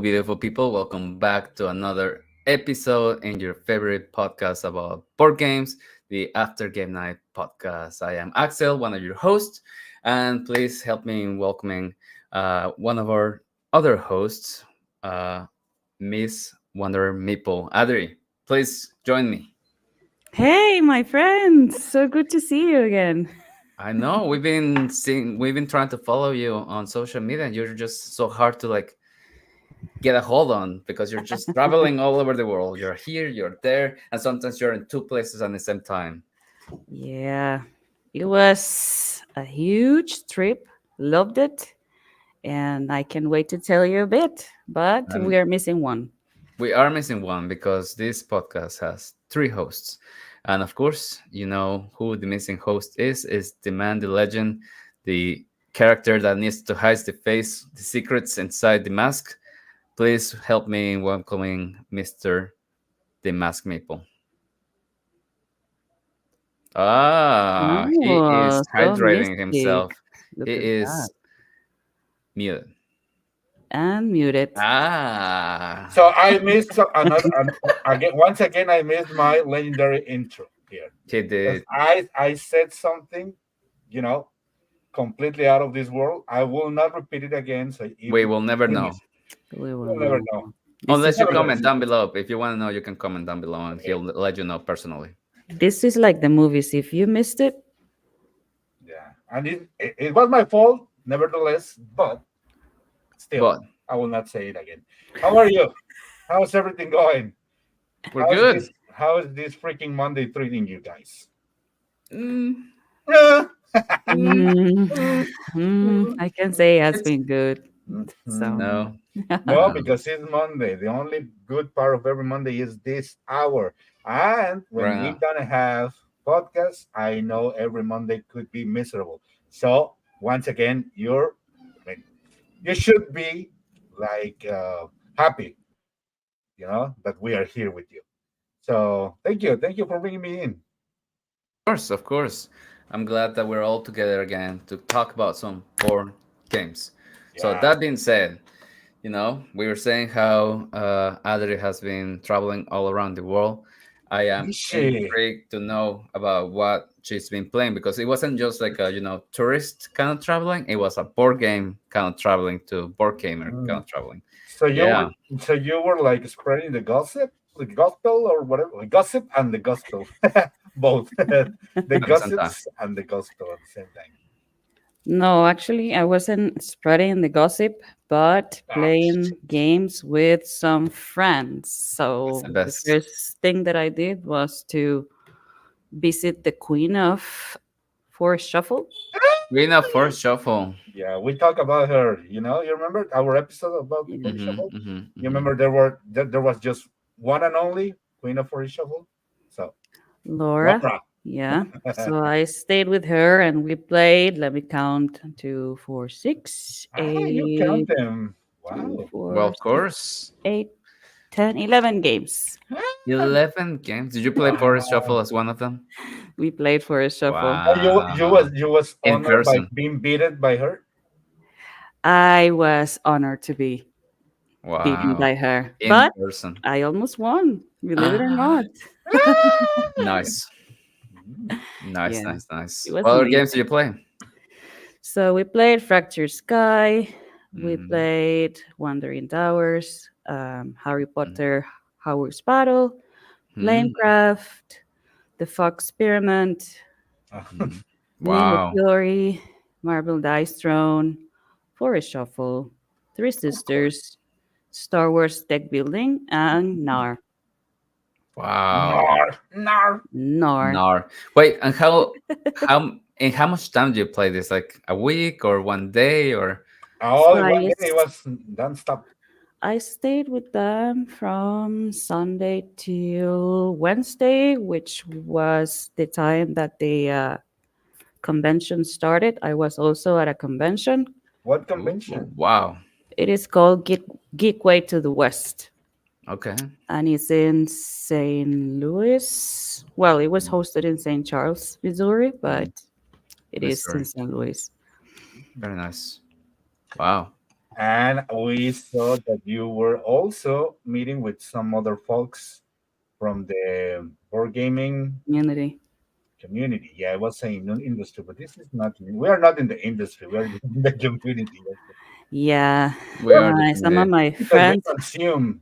beautiful people. Welcome back to another episode in your favorite podcast about board games, the After Game Night podcast. I am Axel, one of your hosts, and please help me in welcoming one of our other hosts, uh, Miss Wonder Meeple. Adri, please join me. Hey, my friends. So good to see you again. I know we've been trying to follow you on social media, and you're just so hard to get a hold on because you're just traveling all over the world. You're here, you're there, and sometimes you're in two places at the same time. Yeah, it was a huge trip. Loved it. And I can't wait to tell you a bit, but And we are missing one. we are missing one because this podcast has three hosts. And of course, you know who the missing host is the man, the legend, the character that needs to hide the face, the secrets inside the mask. Please help me in welcoming Mr. The Mask Maple. He is Oh, so hydrating mystic. himself. He Look at that. is muted. And muted. Ah, So I missed another again. Once again, I missed my legendary intro here he because did. I said something, you know, completely out of this world. I will not repeat it again. So if We will never we know. miss it, We will we'll never know. know. This Unless is you Never gonna comment see down it. below. If you want to know, you can comment down below and Yeah, he'll let you know personally. this is like the movies. If you missed it, yeah. And it was my fault, nevertheless. But still, But I will not say it again. How are you? How's everything going? we're good. How is this freaking Monday treating you guys? Mm, Yeah. mm, mm, I can say it has it's been good. So, Mhm. no, No, no. because it's Monday. The only good part of every Monday is this hour. And Right when we now. gonna have podcasts, I know every Monday could be miserable. So once again, I mean, you should be like happy, that we are here with you. So thank you for bringing me in. Of course, of course. I'm glad that we're all together again to talk about some board games. So Yeah, that being said, we were saying how Adri has been traveling all around the world. I am is she? intrigued to know about what she's been playing because it wasn't just like a tourist kind of traveling. It was a board game kind of traveling to board gamer kind Mm. of traveling. So Yeah, you were like spreading the gossip, the gospel or whatever, the gossip and the gospel, both the at the same time. gossips and the gospel at the same time. no, actually, I wasn't spreading the gossip, but Ah, playing shit. games with some friends. That's the So the best. first thing that I did was to visit the Queen of Forest Shuffle. Queen of Force Shuffle. Yeah, we talk about her. You remember our episode about Yeah. Forty Mm-hmm, Shuffle? mm-hmm, You mm-hmm. remember there was just one and only Queen of Forty Shuffle. So Laura. Laura. Yeah. So I stayed with her and we played. Let me count: two, four, six, You count eight, them. two, Wow. Well, four, of six, course. 8, 10, 11 games. 11 games. Did you play Forest Wow. Shuffle as one of them? We played Forest Shuffle. Wow. You was In honored by person. being beaten by her. I was honored to be beaten Wow. by her, In but person. I almost won, believe it or Ah, not. nice. Mm. Nice, Yeah, nice, it nice. was What other games do you amazing. play? So we played Fractured Sky, we Mm, played Wandering Towers, Harry mm, Potter, Howard's Battle, mm, Flamecraft, The Fox Experiment, mm. Ninja Wow. Theory, Marble Dice Throne, Forest Shuffle, Three Of course. Sisters, Star Wars Deck Building, and NAR. Wow. Nar, nar. NAR. Nar. Wait, and how much time do you play this? Like a week or one day or All So in I, one day. It s- was non-stop. I stayed with them from Sunday till Wednesday, which was the time that the convention started. I was also at a convention. What Ooh, convention? wow. It is called Geekway to the West, Okay. and it's in St. Louis. Well, it was hosted in St. Charles, Missouri, Mm, but it is in Missouri. St. Louis. Very nice. Wow. And we saw that you were also meeting with some other folks from the board gaming Community. community. Yeah, I was saying non-industry, but this is not. We are not in the industry. We are in the community. Yeah. We are the Some of community. my Because we friends, consume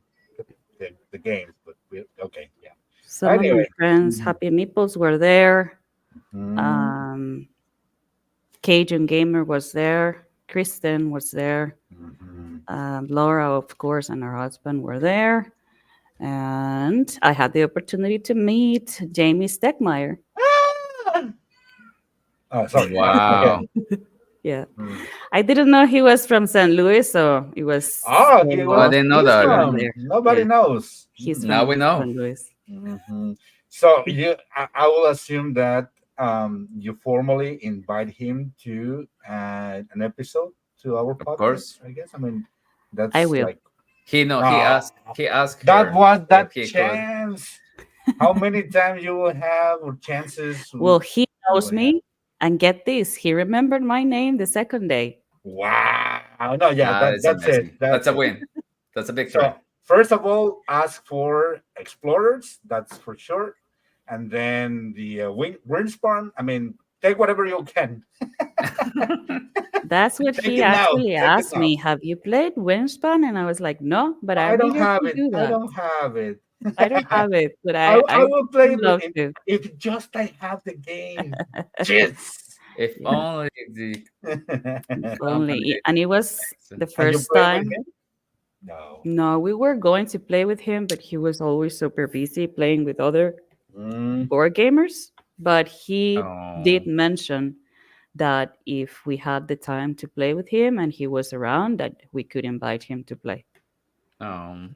the games, but we okay, yeah. some of my Anyway, friends, mhm, Happy Meeples were there. mhm, Um, Cajun Gamer was there. Kristen was there. mhm. Laura, of course, and her husband were there. And I had the opportunity to meet Jamie Stegmeyer. Ah! Oh, sorry. Wow. Again. Yeah. Mm. I didn't know he was from St. Louis, so it was Oh, so he Oh, I was. didn't know He's that awesome either. from. there. Nobody Yeah. knows. He's Mm. Now from we know. St. Louis. Mhm. So I will assume that you formally invite him to an episode to our Of podcast. course. I guess. I mean, I that's will. like He no. He ah, asked. He asked that her was if that he could. chance. How many times you will have or chances Well, he you knows will have? me. And get this, he remembered my name the second day. Wow! No, yeah, That is that's it. amazing. That's That's a it. win. That's a victory. So first of all, ask for explorers. That's for sure. And then the Winspan. I mean, take whatever you can. That's what Take he it now. actually Take it asked now. me. Have you played Wingspan? And I was like, no, but I I'm don't eager have to it. do I that. don't have it. I don't have it, but I I will play would it love to. if just I have the game. Jeez. If Yeah, only the if only. company And it was the And you first play with time. him? No. No, we were going to play with him, but he was always super busy playing with other Mm, board gamers. But he oh did mention that if we had the time to play with him and he was around, that we could invite him to play. um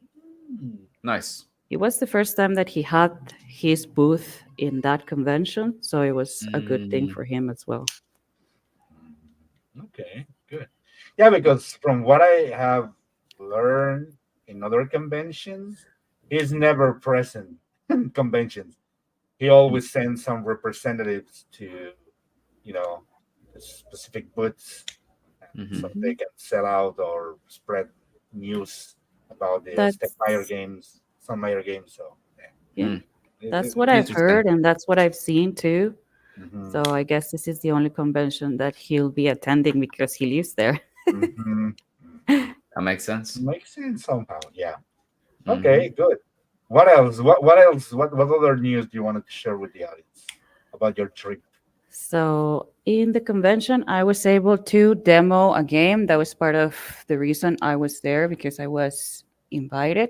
mm, nice. It was the first time that he had his booth in that convention, so it was a good thing Mm, for him as well. okay, good. Yeah, because from what I have learned in other conventions, he's never present in conventions. He always sends some representatives to, you know, the specific booths mm-hmm. so Mhm. they can sell out or spread news about the That's Some Meyer games. So yeah, Mm, yeah, that's what I've interesting. heard and that's what I've seen too. hmm So I guess this is the only convention that he'll be attending because he lives there. hmm That makes sense. makes sense somehow. Yeah. Mm-hmm. Okay. Good. What else? What else? What other news do you want to share with the audience about your trip? So in the convention, I was able to demo a game. That was part of the reason I was there because I was invited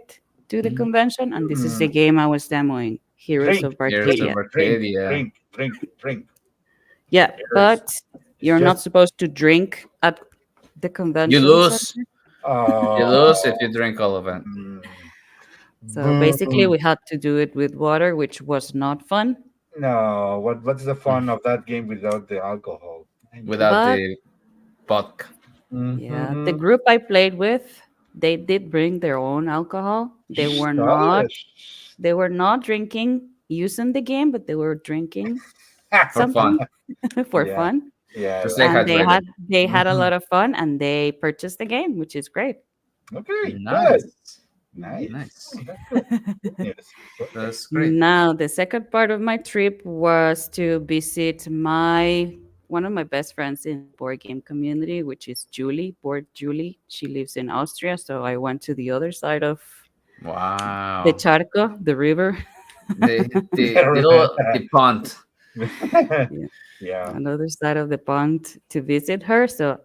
to the Mm-hmm. convention, and this is the Mm, game I was demoing, Heroes drink, of Here's drink, of Arcadia. drink, Arcadia. drink, drink, drink. Yeah, Cheers. but It's you're just not supposed to drink at the You convention lose. center. You uh lose if you drink all of it. mm, So basically, boo. we had to do it with water, which was not fun. No, what's the fun of that game without the alcohol? I know. Without But the vodka. yeah, the Mm-hmm. group I played with, they did bring their own alcohol. Shush. They were not drinking using the game, but they were drinking For something fun. for Yeah, fun. yeah, To stay right. And hydrated. they had a Mhm. lot of fun and they purchased the game, which is great. Okay, good. Nice. Mhm. Nice. Nice. Oh, that's good. Good news. Perfect. That's great. Now, the second part of my trip was to visit my one of my best friends in the board game community, which is Julie, Board Julie. She lives in Austria, so I went to the other side of the Wow. Charco, the river. The pond. Yeah, Yeah. another side of the pond to visit her. So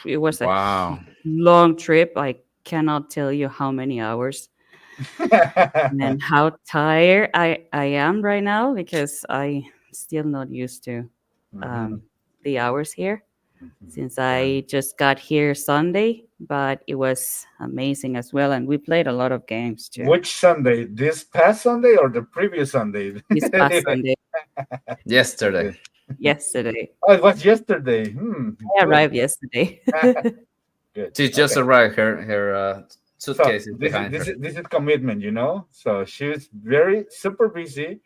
it was a Wow. long trip. I cannot tell you how many hours and how tired I am right now because I still not used to Mhm, um, the hours here mhm. since Yeah. I just got here Sunday, but it was amazing as well. And we played a lot of games too Which Sunday? This past Sunday or the previous Sunday? this past Anyway. Sunday, Yesterday. Good. yesterday. Oh, it was yesterday. I Good. arrived yesterday. Good. She just Okay. arrived. Her So suitcase is behind her. this is commitment, you know. So she's very super busy.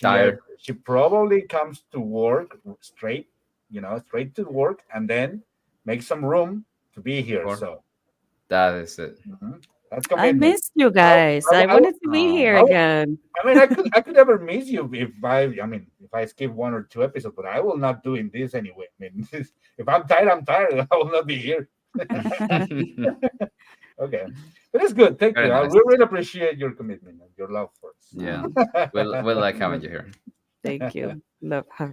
Tired. She probably comes to work straight, straight to work, and then make some room to be here. Or So that is it. mhm, that's I commitment. missed you I, guys. I I, wanted to be here Oh, I, again. I mean, I could never miss you if I mean, if I skip one or two episodes, but I will not doing this anyway. I mean, if I'm tired, I'm tired. I will not be here. Okay, but it's good. Thank very you. nice. We really appreciate your commitment and your love for Yeah, us. we like having you here. Thank you.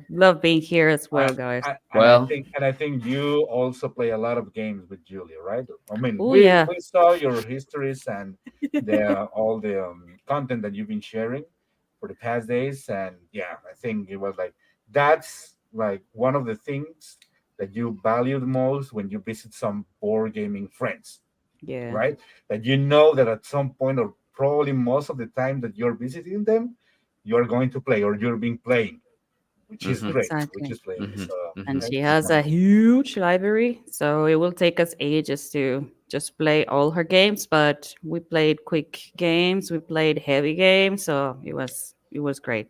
Love being here as I, well, guys. Well, and I think you also play a lot of games with Julia, right? I mean, Oh we yeah. we saw your histories and the all the content that you've been sharing for the past days, and yeah, I think it was like that's like one of the things that you value the most when you visit some board gaming friends, Yeah. right? That you know that at some point or probably most of the time that you're visiting them, you're going to play or you're being playing, which is hmm great, which Exactly. is great. hmm So And hmm she it's has a wonderful. huge library, so it will take us ages to just play all her games. But we played quick games, we played heavy games, so it was great.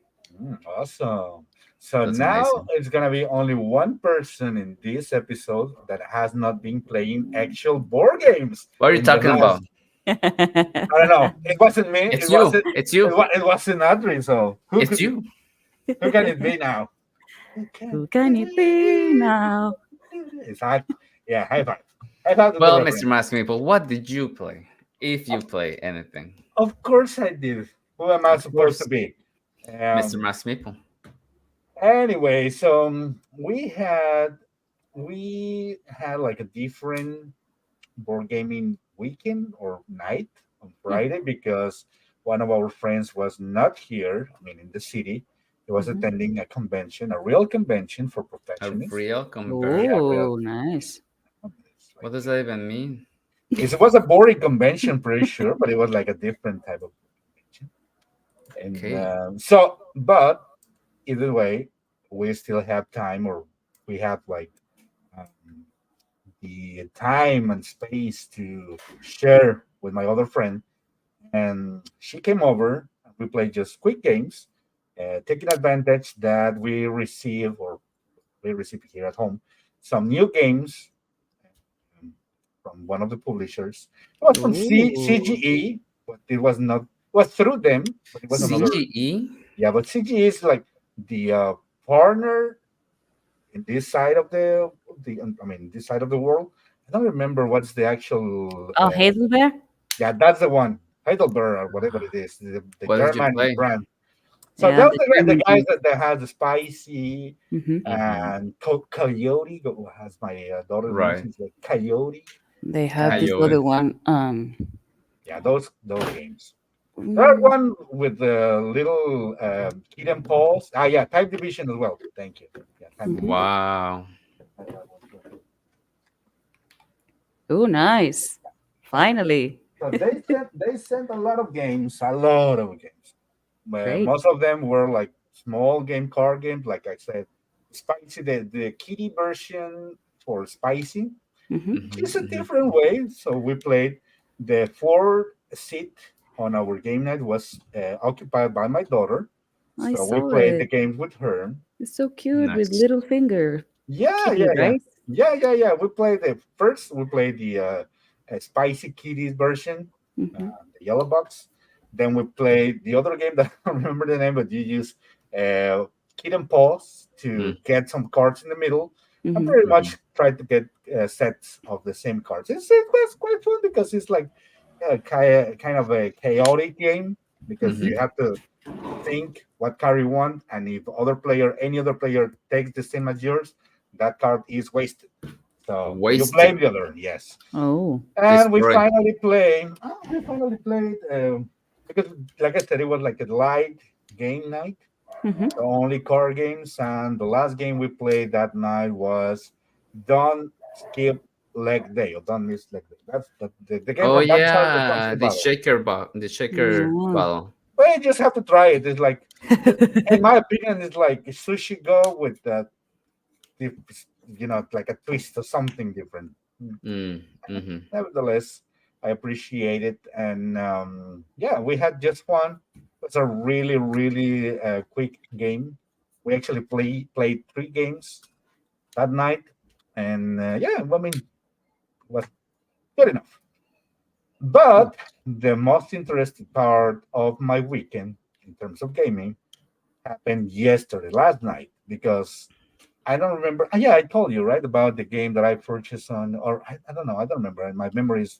Awesome. So that's now amazing. it's gonna be only one person in this episode that has not been playing actual board games What are you in the talking about? last. I don't know. It wasn't me. It's you. It's you. It wasn't Adri. So It's you. who can it be now? Who can Who it can it be be? now? Exactly. Yeah. High five. High five to the Well, Mr. reference. Maskmeeple, what did you play? If you play anything, Of course I did. Who am I of supposed to course, be? Mr. Um. Maskmeeple. Anyway, so we had like a different board gaming weekend or night on Mm, Friday because one of our friends was not here. I mean, in the city, he was mhm. attending a convention, a real convention for A professionals. real Yeah, conversion. real. Oh, nice. It's What like does that even mean? it was a boring convention, pretty sure, but it was like a different type of convention. And Okay. but either way, we still have time, or we have like um, the time and space to share with my other friend. And she came over. We played just quick games, taking advantage that we receive here at home some new games um, from one of the publishers. It was from Ooh. CGE, but it was not was through them, but it was Mhm. another. CGE? Yeah, but CGE is like the partner in this side of the I mean this side of the world. I don't remember what's the actual. Oh, Heidelberg? Yeah, that's the one. Heidelberg or whatever it is, the What did you German play? brand. So Yeah, those the are the German guys one. that has the spicy Hmm. Hmm and coyote. As my daughter Right. mentions, like coyote. They have And this other Coyote. one. yeah, those games. There are Mm, one with the little kid and paws. Ah, yeah, Type Division as well. Thank you. Yeah, Type mhm. Division. Wow. Oh, nice. Finally. So they sent a lot of games. Great. Most of them were like small game card games, like I said, spicy the kitty version for spicy, Hmm. which is a Hmm different way. So we played the fourth seat on our game night was occupied by my daughter, I so we saw played the it. games with her. It's so cute with Nice. little finger Yeah, kitty, yeah, yeah, right? yeah. We played the first. We played the spicy kitties version, Hmm. the yellow box. Then we played the other game that I don't remember the name, but you use kid and paws to Mm-hmm. get some cards in the middle, and Hmm. pretty much try to get sets of the same cards. It was quite fun because it's like kind of a chaotic game because hmm you have to think what card you want, and if any other player takes the same as yours, that card is wasted. So you blame Wasted. the other, yes. Oh. And we Destroy. finally played. Oh, we finally played because, like I said, it was like a light game night, Hmm. so only card games. And the last game we played that night was Don't Skip Leg Day or Don't Miss Leg Day. That's the game Oh from that side that comes yeah, in battle. the shaker Yeah. bottle. Well, you just have to try it. It's like, in my opinion, it's like sushi go with that, like a twist or something different. Mm-hmm. Nevertheless, I appreciate it, and yeah, we had just one. It was a really, really quick game. We actually played three games that night, and yeah, I mean, was good enough. But the most interesting part of my weekend in terms of gaming happened yesterday, last night, because I don't remember. Yeah, I told you, right, about the game that I purchased on, or I don't know, I don't remember. My memory is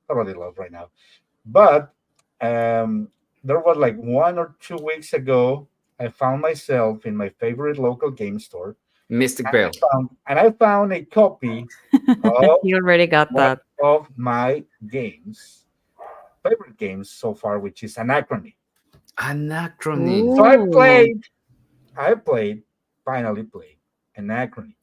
totally lost right now. But um, there was like 1 or 2 weeks ago, I found myself in my favorite local game store, Mystic and Veil. I found a copy of You already got one that. of my games, favorite games so far, which is Anachrony. Anachrony. So Ooh. I played, finally played Anachrony.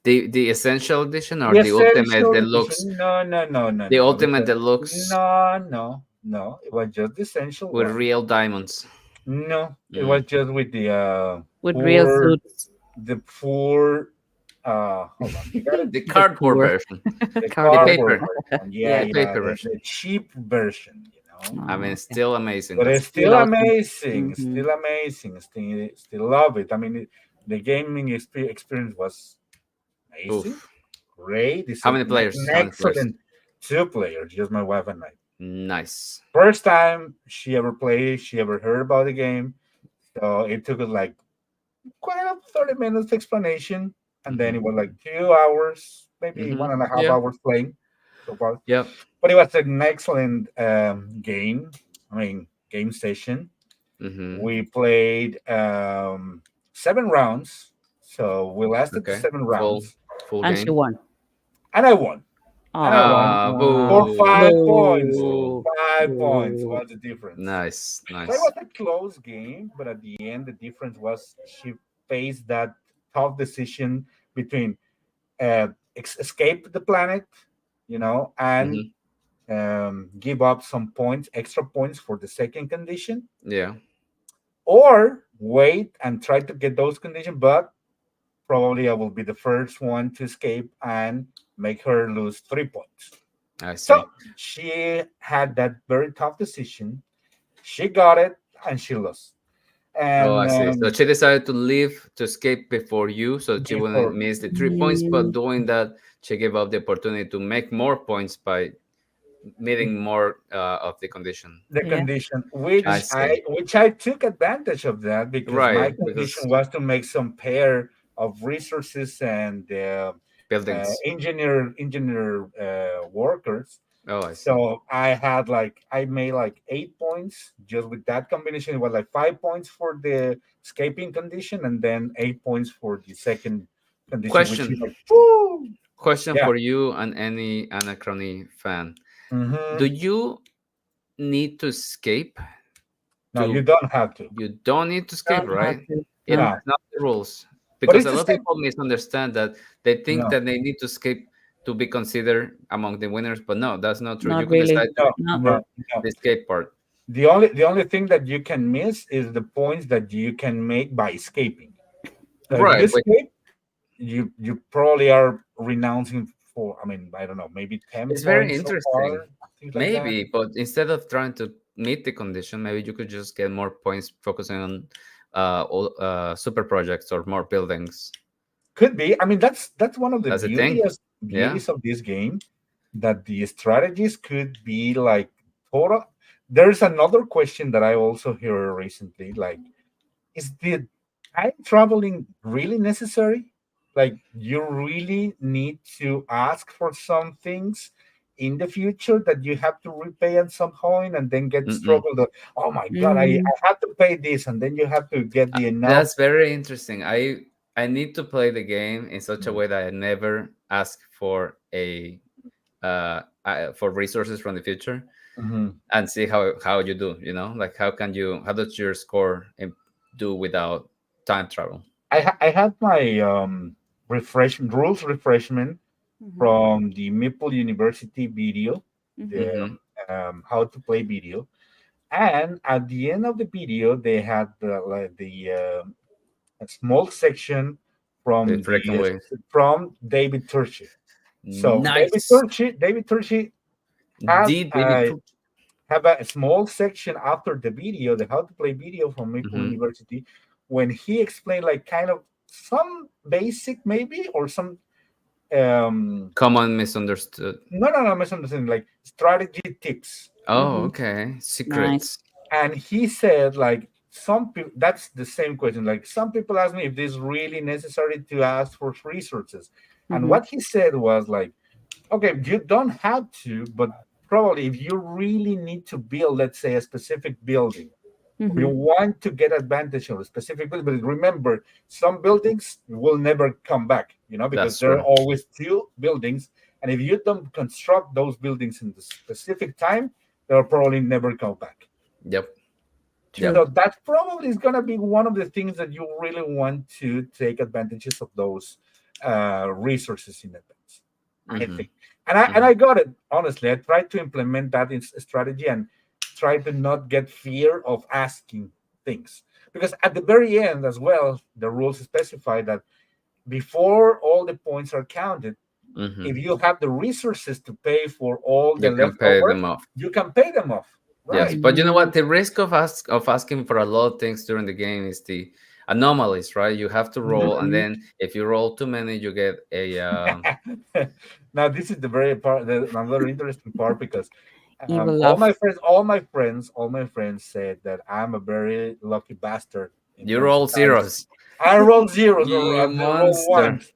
The essential edition or The the ultimate essential deluxe? edition, no, no, no, no, The no, ultimate because deluxe no, no, no, it was just the essential with one. real diamonds. No, it was Mm. just with the With real poor, suits. the poor. Hold on, you got it. The The cardboard poor version. The The cardboard. cardboard paper. version. Yeah, Yeah. The yeah, paper the, version. the cheap version. I mean, Oh, it's okay. still amazing But though. it's Still still awesome. amazing. Hmm. Still amazing. Still love it. I mean, the gaming experience was amazing, Oof. great. It's How an many players? How many players? excellent two players, just my wife and I. Nice. First time she ever played, she ever heard about the game. So it took us like quite a 30 minutes explanation. And then Mm-hmm. it was like 2 hours, maybe Mm-hmm. one and a half Yeah. hours playing so far. Yep. But it was an excellent game. I mean, game session. Mm-hmm. We played 7 rounds. So we lasted Okay. 7 rounds. Full And she game. won. And I won. And I won Ah, for Oh, boo. 5 points. Boo. boo. 5 points Boo. was the difference. Nice. So it Nice. was a close game, but at the end, the difference was she faced that tough decision between escape the planet, and Mm-hmm. give up some points, extra points for the second condition, Yeah. or wait and try to get those conditions, but probably I will be the first one to escape and make her lose 3 points. I So see. she had that very tough decision. She got it and she lost. Oh, I And see. So she decided to leave to escape before you, so she wouldn't before miss the 3 points. But Mm, doing that, she gave up the opportunity to make more points by meeting more of the condition. the yeah. condition, I see. which I took advantage of that because my Right, condition because was to make some pair of resources and buildings. engineer workers. Oh, I see. So I made like 8 points just with that combination. It was like 5 points for the escaping condition and then 8 points for the second condition, which is Question. like, woo! Question Yeah. for you and any Anachrony fan. Do Hmm. you need to escape No, you to don't have to. you don't need to escape, Don't have right? to. It's No. No, not the rules. but Because it's a the lot of same. people misunderstand that they think No, that they need to escape to be considered among the winners, but no, that's not true. You Not can really. decide to no, No. ignore no, no. the escape part. The only thing that you can miss is the points that you can make by escaping. So if you Right, but escape, you probably are renouncing for, I mean, I don't know, maybe 10 it's very points so interesting. far, things like that. Maybe, but instead of trying to meet the condition, maybe you could just get more points focusing on super projects or more buildings. Could be. I mean, that's one of the That's the thing. Yeah. beauties of this game, that the strategies could be like total. There's another question that I also hear recently, like, is the time traveling really necessary? Like, you really need to ask for some things in the future that you have to repay at some point and then get Mm-mm. struggled. Oh my God, I Mm, have to pay this, and then you have to get the enough. That's very interesting. I need to play the game in such a Mhm. way that I never ask for for resources from the future Mhm. and see how you do. You know, like how does your score do without time travel? I had my rules refreshment mhm, from the Maple University video, mhm. the Mm-hmm. how to play video, and at the end of the video they had a small section The from freaking way. David Turchi. So Nice. David Turchi had Did David? a have a small section after the video, the how to play video from Maple Mm-hmm. University, when he explained like kind of some basic maybe or some Common misunderstood. no, misunderstanding, like strategy tips. Oh, Mm-hmm. okay. Nice. Secrets. And he said, like, some people, that's the same question. Like, some people ask me if this is really necessary to ask for resources. And Mm-hmm. what he said was like, okay, you don't have to, but probably if you really need to build, let's say, a specific building, or you Mm-hmm. want to get advantage of a specific building, but remember, some buildings will never come back, because That's there are true. always two buildings. And if you don't construct those buildings in the specific time, they'll probably never come back. Yep. True. So Yep. that probably is going to be one of the things that you really want to take advantages of those resources in advance, I Mm-hmm. think. And I Mm-hmm. got it. Honestly, I tried to implement that in strategy and try to not get fear of asking things, because at the very end as well, the rules specify that before all the points are counted, Mm-hmm. if you have the resources to pay for all the You can pay leftovers, them off. you can pay them off, Yes, right? but you know Mm-hmm. what? The risk of asking for a lot of things during the game is the anomalies, right? You have to roll, and Mm-hmm. then if you roll too many, you get a Now this is the very part, another interesting part, because Evil all love. my friends, all my friends said that I'm a very lucky bastard in you terms of roll dice. zeros. I roll zeros, or You I roll monster. ones.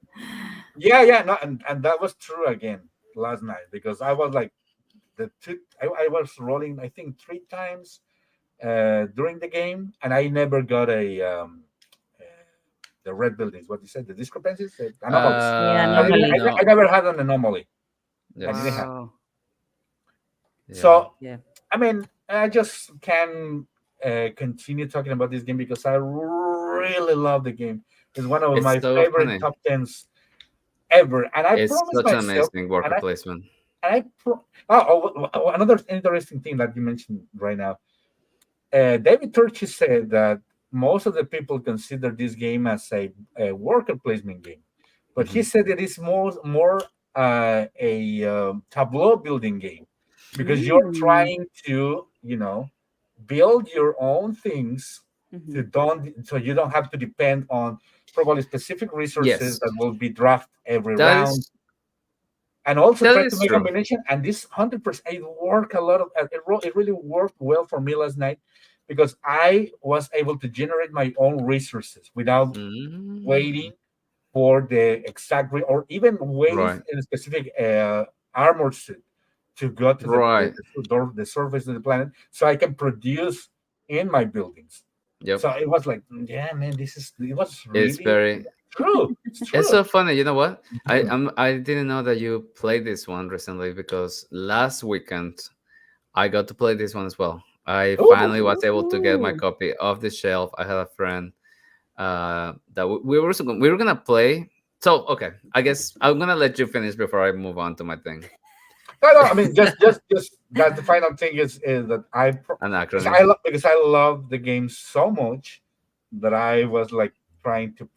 Yeah, no, and that was true again last night, because I was like, I was rolling, I think, three times during the game, and I never got uh, the red buildings. What you said, the discrepancies, the anomalies. Yeah, I, normally. I No. never had an anomaly. I didn't Yes. have. Wow. Yeah. So, Yeah. I mean, I just can continue talking about this game because I really love the game. It's one of It's my so favorite funny. top tens ever, and I It's promised such an myself, amazing and worker I placement. and I pro- another interesting thing that you mentioned right now. David Turchi said that most of the people consider this game as a worker placement game, but he Hmm. said it is more a tableau building game, because you're Mm. trying to build your own things, Mm-hmm. to don't so you don't have to depend on probably specific resources Yes, that will be draft every that round, is and also that try to is make true. combination. And this 100%, it worked a lot of it really worked well for me last night, because I was able to generate my own resources without Mm. waiting for the exact or even waiting Right, in a specific armor suit to go to right. the surface of the planet, so I can produce in my buildings. Yep. So it was like, yeah, man, it was It's really very. true. It's It's true. so funny. You know what? Mhm. I didn't know that you played this one recently because last weekend I got to play this one as well. I Ooh, finally was able to get my Ooh. copy off the shelf. I had a friend that we were gonna play. So okay, I guess I'm gonna let you finish before I move on to my thing. no, I mean, just that the final thing is that An because acronym. because I love the game so much that I was like trying to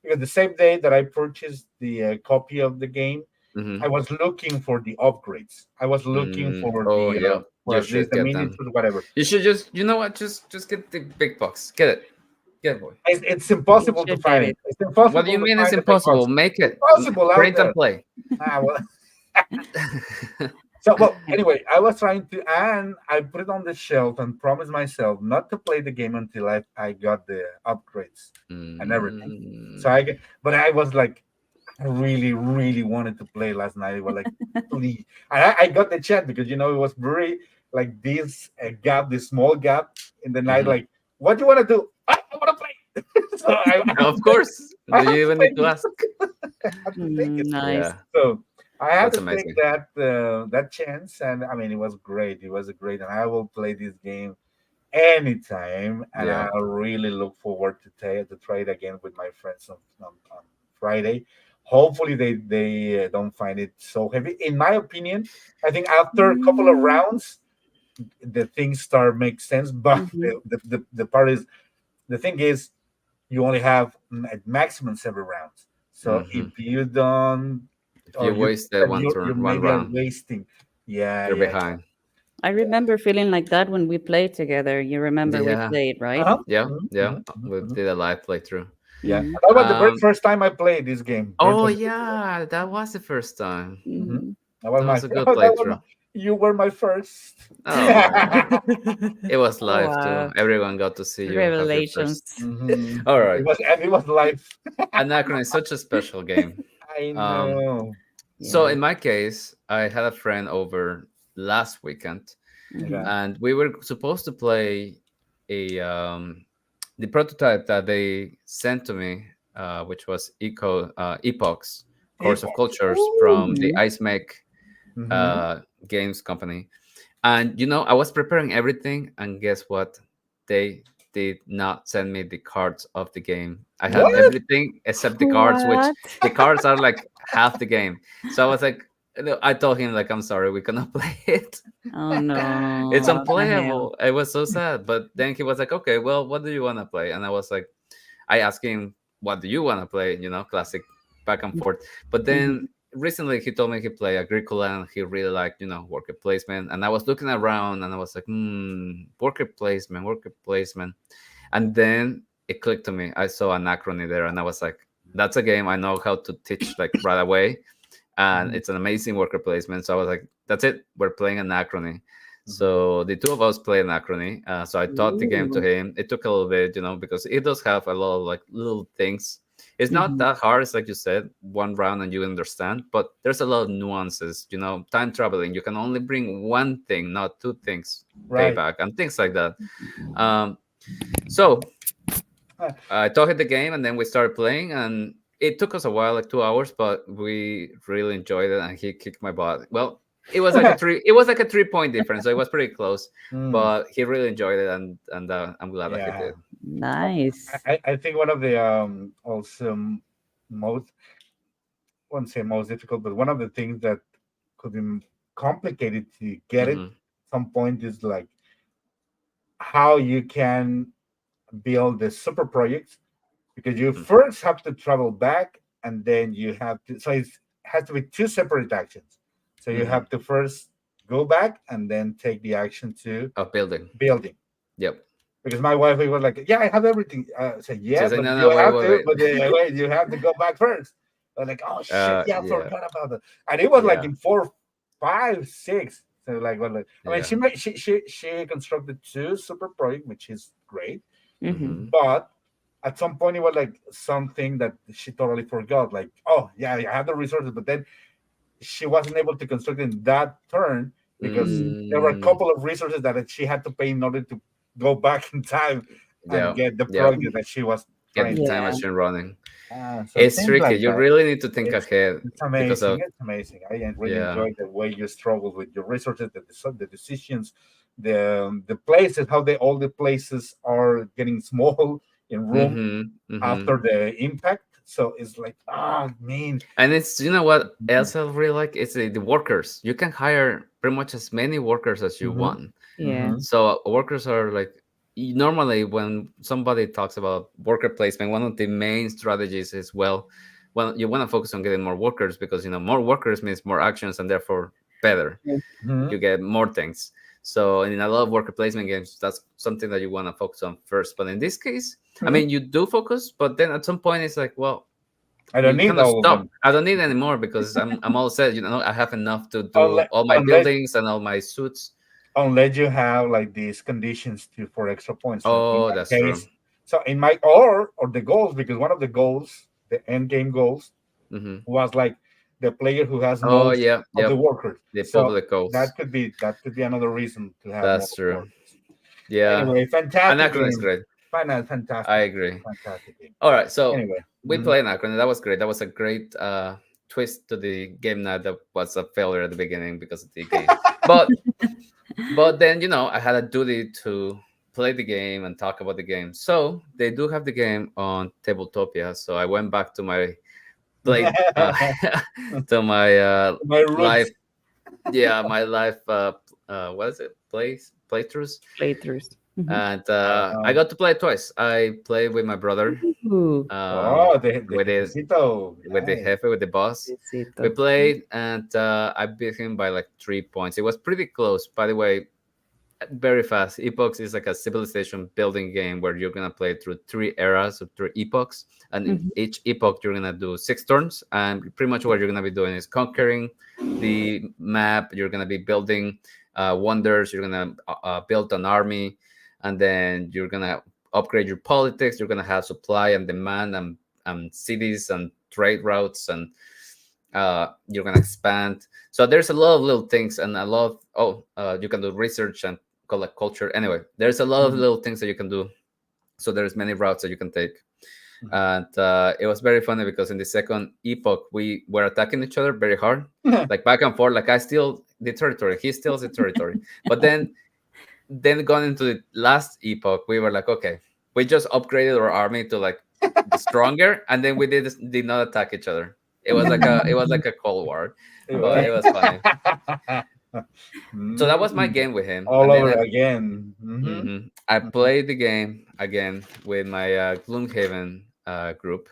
because the same day that I purchased the copy of the game, Mm-hmm. I was looking for the upgrades. I was looking for Oh the yeah, for you at least should the get them. miniatures, whatever. You should just, you know what? Just get the big box. Get it. Get it, boy. It's You impossible to should get find it. it. It's What do you impossible to mean it's find the big impossible? box. Make It's it. possible out Print and there. play. Ah, well, so, well, anyway, I was trying to, and I put it on the shelf and promised myself not to play the game until I got the upgrades and everything. So Mm. but I was like, I really, really wanted to play last night. It was like, please. And I got the chat because, it was very like this gap, this small gap in the night. Hmm. Like, what do you want to do? I want to play. So Of course. I Do have you to even need take to it. ask? I have to take it. Nice. Yeah, So I had that's to take amazing. that chance, and I mean, it was great. It was great, and I will play this game anytime. And I Yeah. really look forward to try it again with my friends on Friday. Hopefully, they don't find it so heavy. In my opinion, I think after a couple of Mm-hmm. rounds, the things start make sense. But the part is, the thing is, you only have at maximum 7 rounds. So if Hmm. you don't, If or you you wasted one you turn, one maybe are round, wasting. Yeah, you're yeah, behind. I remember feeling like that when we played together. You remember we Yeah. played, yeah. right? Uh-huh. Yeah. Mhm, Yeah. mhm, mhm, We mhm. did a live playthrough. Yeah, Mhm. that was the very Um, first time I played this game. oh Virtual Citizen. yeah, that was the first time. Mhm. Mhm. That was That my was a good that was my, playthrough. you were my first. Oh, it was Oh, live too. wow. Everyone got to see you have your first. Revelations. All It right, was, and it was live. Anachron is such a special game. I Um, know. so Yeah. in my case, I had a friend over last weekend, Okay. Mhm. and we were supposed to play a the prototype that they sent to me, which was Epoch's Course of Epoch. Cultures Ooh. from the Mhm. Ice Make Mm-hmm. games company. And I was preparing everything, and guess what? They did not send me the cards of the game. I had What? everything except the cards, which What? the cards are like half the game. So I was like, I told him like, I'm sorry, we cannot play it. Oh It's no, what the hell? unplayable. It was so sad. But then he was like, okay, well, what do you want to play? And I was like, I asked him, what do you want to play? Classic back and forth. But then Mhm. recently he told me he played Agricola and he really liked, worker placement. And I was looking around and I was like, worker placement. And then it clicked to me. I saw Anachrony there and I was like, that's a game I know how to teach like right away. And Mhm. it's an amazing worker placement. So I was like, that's it. We're playing Anachrony. Mhm. So the two of us play Anachrony. So I taught the game to Ooh. him. It took a little bit, because it does have a lot of like little things. It's not Mhm. that hard. It's like you said, one round and you understand. But there's a lot of nuances. Time traveling. You can only bring one thing, not two things. Right. Payback and things like that. Um, so Uh, I taught him the game, and then we started playing, and it took us a while, like 2 hours, but we really enjoyed it, and he kicked my butt. Well, it was like a three. It was like a 3 point difference, so it was pretty close. mm, But he really enjoyed it, and I'm glad that he yeah. did. Nice. I think one of the also most, I wouldn't say most difficult, but one of the things that could be complicated to get it Hmm. some point is like how you can build the super projects, because you first have to travel back and then you have to, so it has to be two separate actions. So you Hmm. have to first go back and then take the action to Of building. building. Yep. Because my wife was like, "Yeah, I have everything." I said, "Yeah, She's like, but no, you no, wait, have wait, to, wait. but wait, you have to go back first." I was like, "Oh shit, yeah, I Yeah, forgot about that." And it was like yeah, in four, five, six. So like, well, like, I mean, yeah. she constructed two super project, which is great, Mhm. Hmm. but at some point it was like something that she totally forgot. Like, oh yeah, I have the resources, but then she wasn't able to construct in that turn because Mhm. there were a Mm, couple of resources that she had to pay in order to go back in time and yeah, get the yeah. project that she was Get trying the to time do. Yeah. machine running. So It's things tricky. like You that. really need to think It's ahead it's because amazing. of It's amazing. I really yeah. enjoy the way you struggle with your resources, the decisions, the places, how they all the places are getting small in room Mm-hmm. Mm-hmm. after the impact. So it's like, ah, man. And it's what else I really like? It's the workers. You can hire pretty much as many workers as you Mm-hmm, want. Yeah. mm-hmm, So workers are like normally when somebody talks about worker placement, one of the main strategies is well, you want to focus on getting more workers because more workers means more actions and therefore better. mm-hmm, You get more things. So in a lot of worker placement games, that's something that you want to focus on first. But in this case, I mm-hmm. mean, you do focus, but then at some point it's like, well, I don't you need kind of all of stop. them. I don't need any more because I'm all set. I have enough to do unless all my unless buildings and all my suits. unless you have like these conditions to for extra points. So in Oh, my that's true. case, so in my or the goals, because one of the goals, the end game goals, Hmm. was like the player who has Oh, most yeah, of the yep. workers. The So public goals. that could be another reason to have more That's true. workers. Yeah, Anyway, fantastic Anachron is game. great. I Fantastic game. agree. Fantastic game. All right, so Anyway. we Mhm. played Anachron. That was great. That was a great twist to the game night that was a failure at the beginning because of the game. But then I had a duty to play the game and talk about the game. So they do have the game on Tabletopia. So I went back to my play to my My live, roots. yeah, my live what is it, playthroughs. Playthroughs. Mhm. And I Um, got to play it twice. I played with my brother, Ooh, oh, the with it jefecito. with the Nice. jefe, with the boss. besito. We played, and I beat him by like 3 points. It was pretty close. By the way, Very fast. Epochs is like a civilization building game where you're gonna play through three eras or three epochs, and in Mhm. each epoch you're gonna do 6 turns, and pretty much what you're gonna be doing is conquering the map. You're gonna be building wonders. You're gonna build an army, and then you're gonna upgrade your politics. You're gonna have supply and demand and cities and trade routes, and you're gonna expand. So there's a lot of little things and a lot of you can do research and collect culture. Anyway, there's a lot of Mhm. little things that you can do. So there's many routes that you can take. And it was very funny because in the second epoch we were attacking each other very hard, Mhm. like back and forth. Like I steal the territory, he steals the territory. But then going into the last epoch, we were like, okay, we just upgraded our army to like the stronger, and then we did not attack each other. It was like a cold war, It but was. it was funny. So that was my Mm. game with him, All and then over again. Hmm. I played the game again with my Gloomhaven group.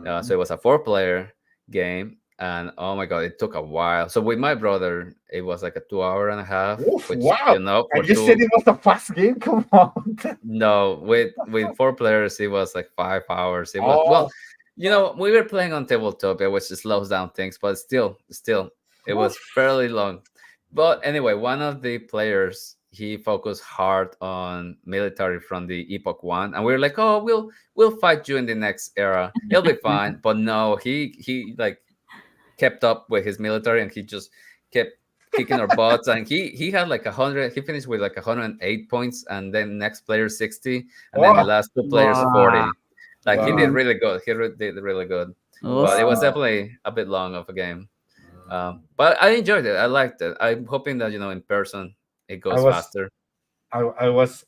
So Hmm. it was a four-player game, and oh my god, it took a while. So with my brother, it was like a 2 hour and a half, Oof, which wow. for And you said two. it was a fast game? Come on. No, with 4 players, it was like 5 hours. It was well, Oh, we were playing on tabletop, which slows down things, but still, it oof. was fairly long. But anyway, one of the players he focused hard on military from the Epoch One, and we were like, "Oh, we'll fight you in the next era. It'll be fine." But no, he like kept up with his military, and he just kept kicking our butts. And he had like 100. He finished with like 108 points, and then next player 60, and then the Oh, last two players Wow. 40. Like he did wow. Mhm. really good. Did really good, but it was Awesome. Wow. definitely a bit long of a game. Mm. But I enjoyed it. I liked it. I'm hoping that in person it I goes was faster. I was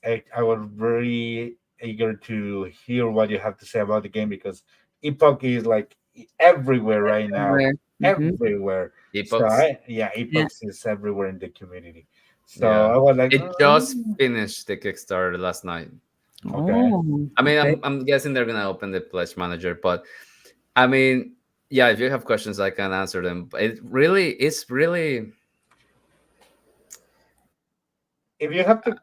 very eager to hear what you have to say about the game because Epoch is like everywhere right now, Everywhere. Mhm. everywhere. So Epochs. Yeah. Epoch is everywhere in the community. So Yeah, I was like, it just finished the Kickstarter last night. okay. Oh, I mean, okay. I'm guessing they're gonna open the pledge manager, but I mean, yeah, if you have questions, I can answer them. But it's really If you have to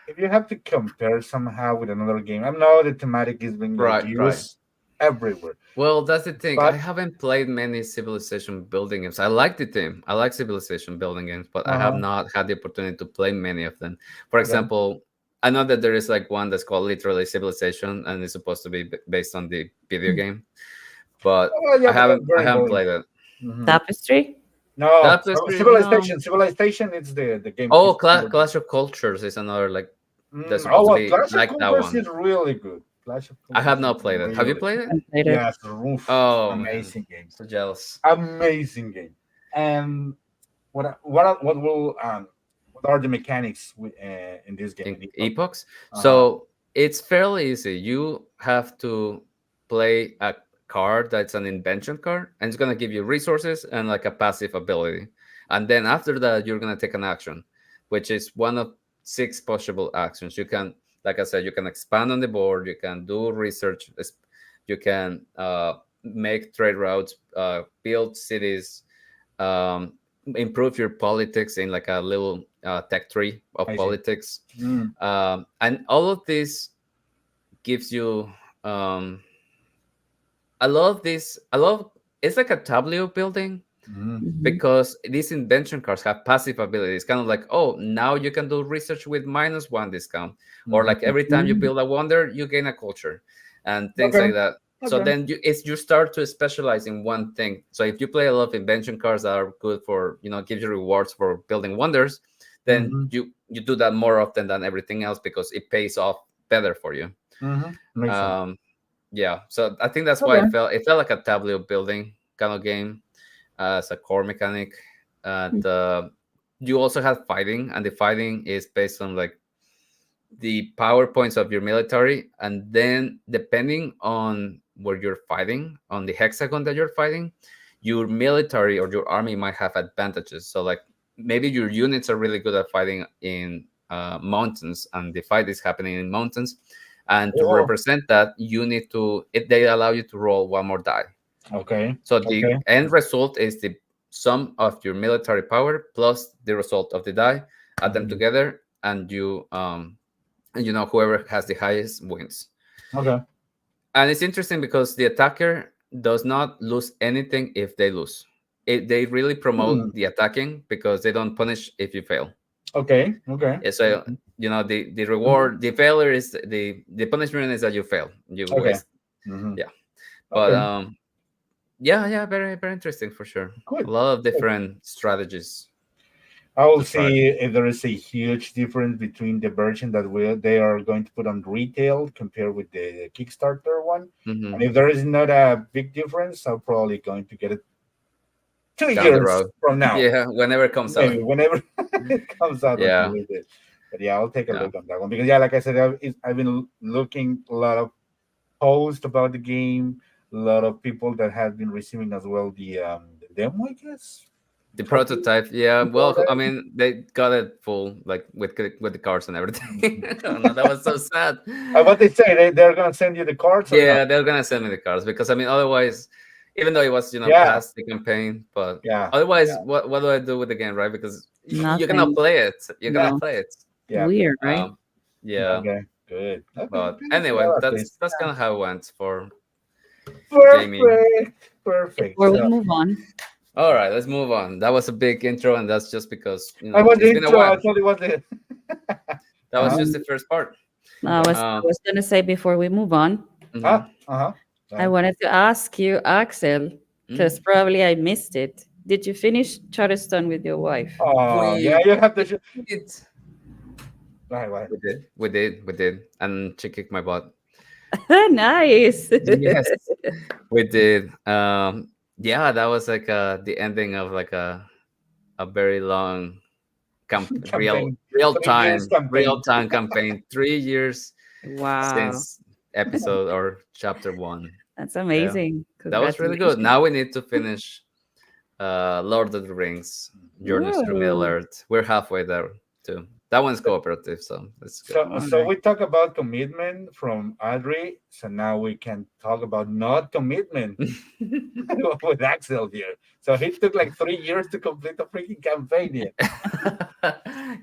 if you have to compare somehow with another game, I know the thematic is being like right. used everywhere, Well, that's the thing. I but haven't played many civilization building games. I like the theme. I like civilization building games, but I have uh not had the opportunity to play many of them. For okay. example, I know that there is like one that's called literally Civilization, and it's supposed to be based on the video game, but Oh yeah, I but that's haven't I very haven't boring. played it. Hmm. Tapestry. No, Tapestry, no. Civilization. Civilization. It's the game. Oh, It's the board game. Clash of Cultures is another like that's Oh supposed to well, be Clash of like that Conquers one. is really good. Clash of I have Conquers is not played it. Have you really played good. it? And later. Yes, roof, Oh man, amazing game, so jealous. amazing game. And what are the mechanics in this game? In In Epoch? epochs. Uh huh. So it's fairly easy. You have to play a card that's an invention card, and it's gonna give you resources and like a passive ability. And then after that, you're gonna take an action, which is one of six possible actions. You can, like I said, you can expand on the board. You can do research. You can make trade routes, build cities, um, improve your politics in like a little tech tree of I see. politics, Mm. and all of this gives you um, a lot of this. A lot. It's like a tableau building Mm. Mhm. because these invention cards have passive abilities. Kind of like, oh, now you can do research with -1 discount, or like Mm. every time you Mm. build a wonder, you gain a culture, and things Okay. like that. So Okay. then you start to specialize in one thing. So if you play a lot of invention cards that are good for gives you rewards for building wonders, then Mm-hmm. you do that more often than everything else because it pays off better for you. Mm-hmm. Makes sense. Um, yeah, so I think that's why Okay. it felt like a tableau building kind of game as a core mechanic. And you also have fighting, and the fighting is based on like the power points of your military, and then depending on where you're fighting, on the hexagon that you're fighting, your military or your army might have advantages. So like maybe your units are really good at fighting in mountains, and the fight is happening in mountains, and to Oh, represent that you need to they allow you to roll one more die. okay. So the Okay. end result is the sum of your military power plus the result of the die. Add them Mhm. together, and whoever has the highest wins. Okay. And it's interesting because the attacker does not lose anything if they lose. They really Hmm. promote the attacking because they don't punish if you fail. Okay. Okay. So the reward, the failure is the punishment is that you fail, you Okay. waste. Hmm. Yeah, but Okay. yeah, very very interesting for sure. A Good. lot of Good. different strategies I will to try. see if there is a huge difference between the version that they are going to put on retail compared with the Kickstarter one. And Hmm. if there is not a big difference, I'm probably going to get it two Down the years road. from now. Yeah, whenever it comes out. Maybe whenever it comes out to Yeah, read it. But yeah, I'll take a yeah. look on that one because yeah, like I said, I've been looking a lot of posts about the game, a lot of people that have been receiving as well the demo, I guess. The Copy prototype, yeah. before Well, I that. mean, they got it full, like with the cars and everything. Oh, no, that was so sad. What they say, they're gonna send you the cards or not? Yeah, they're gonna send me the cars because I mean, otherwise, even though it was Yeah, past the campaign, but yeah, otherwise, yeah. what do I do with the game, right? Because you cannot Nothing. play it. You Yeah, cannot play it. yeah. Weird, right? Um, yeah, Okay, good. Okay, but okay. anyway, Well, at that's least that's kind of how it went for gaming. perfect, perfect. Before we So move on, All right, let's move on. That was a big intro, and that's just because I want the it's been a intro. I while. told you what the. That Uh was huh. just the first part. I was I Um, was gonna say before we move on, mhm, Uh huh. I wanted to ask you, Axel, because mhm. probably I missed it. Did you finish Charleston with your wife? Oh yeah, We you have to. did. Right, We did, and she kicked my butt. Nice. Yes, we did. Yeah, that was like the ending of like a very long campaign. Three years real campaign. time campaign. 3 years Wow, since episode or chapter one. that's Yeah, amazing. that was really good. Congratulations. Now we need to finish Lord of the Rings, Journeys through Middle Whoa. Earth. We're halfway there too. That one's cooperative, so it's good. So, All so right. we talk about commitment from Adri. So now we can talk about not commitment with Axel here. So he took like 3 years to complete the freaking campaign here.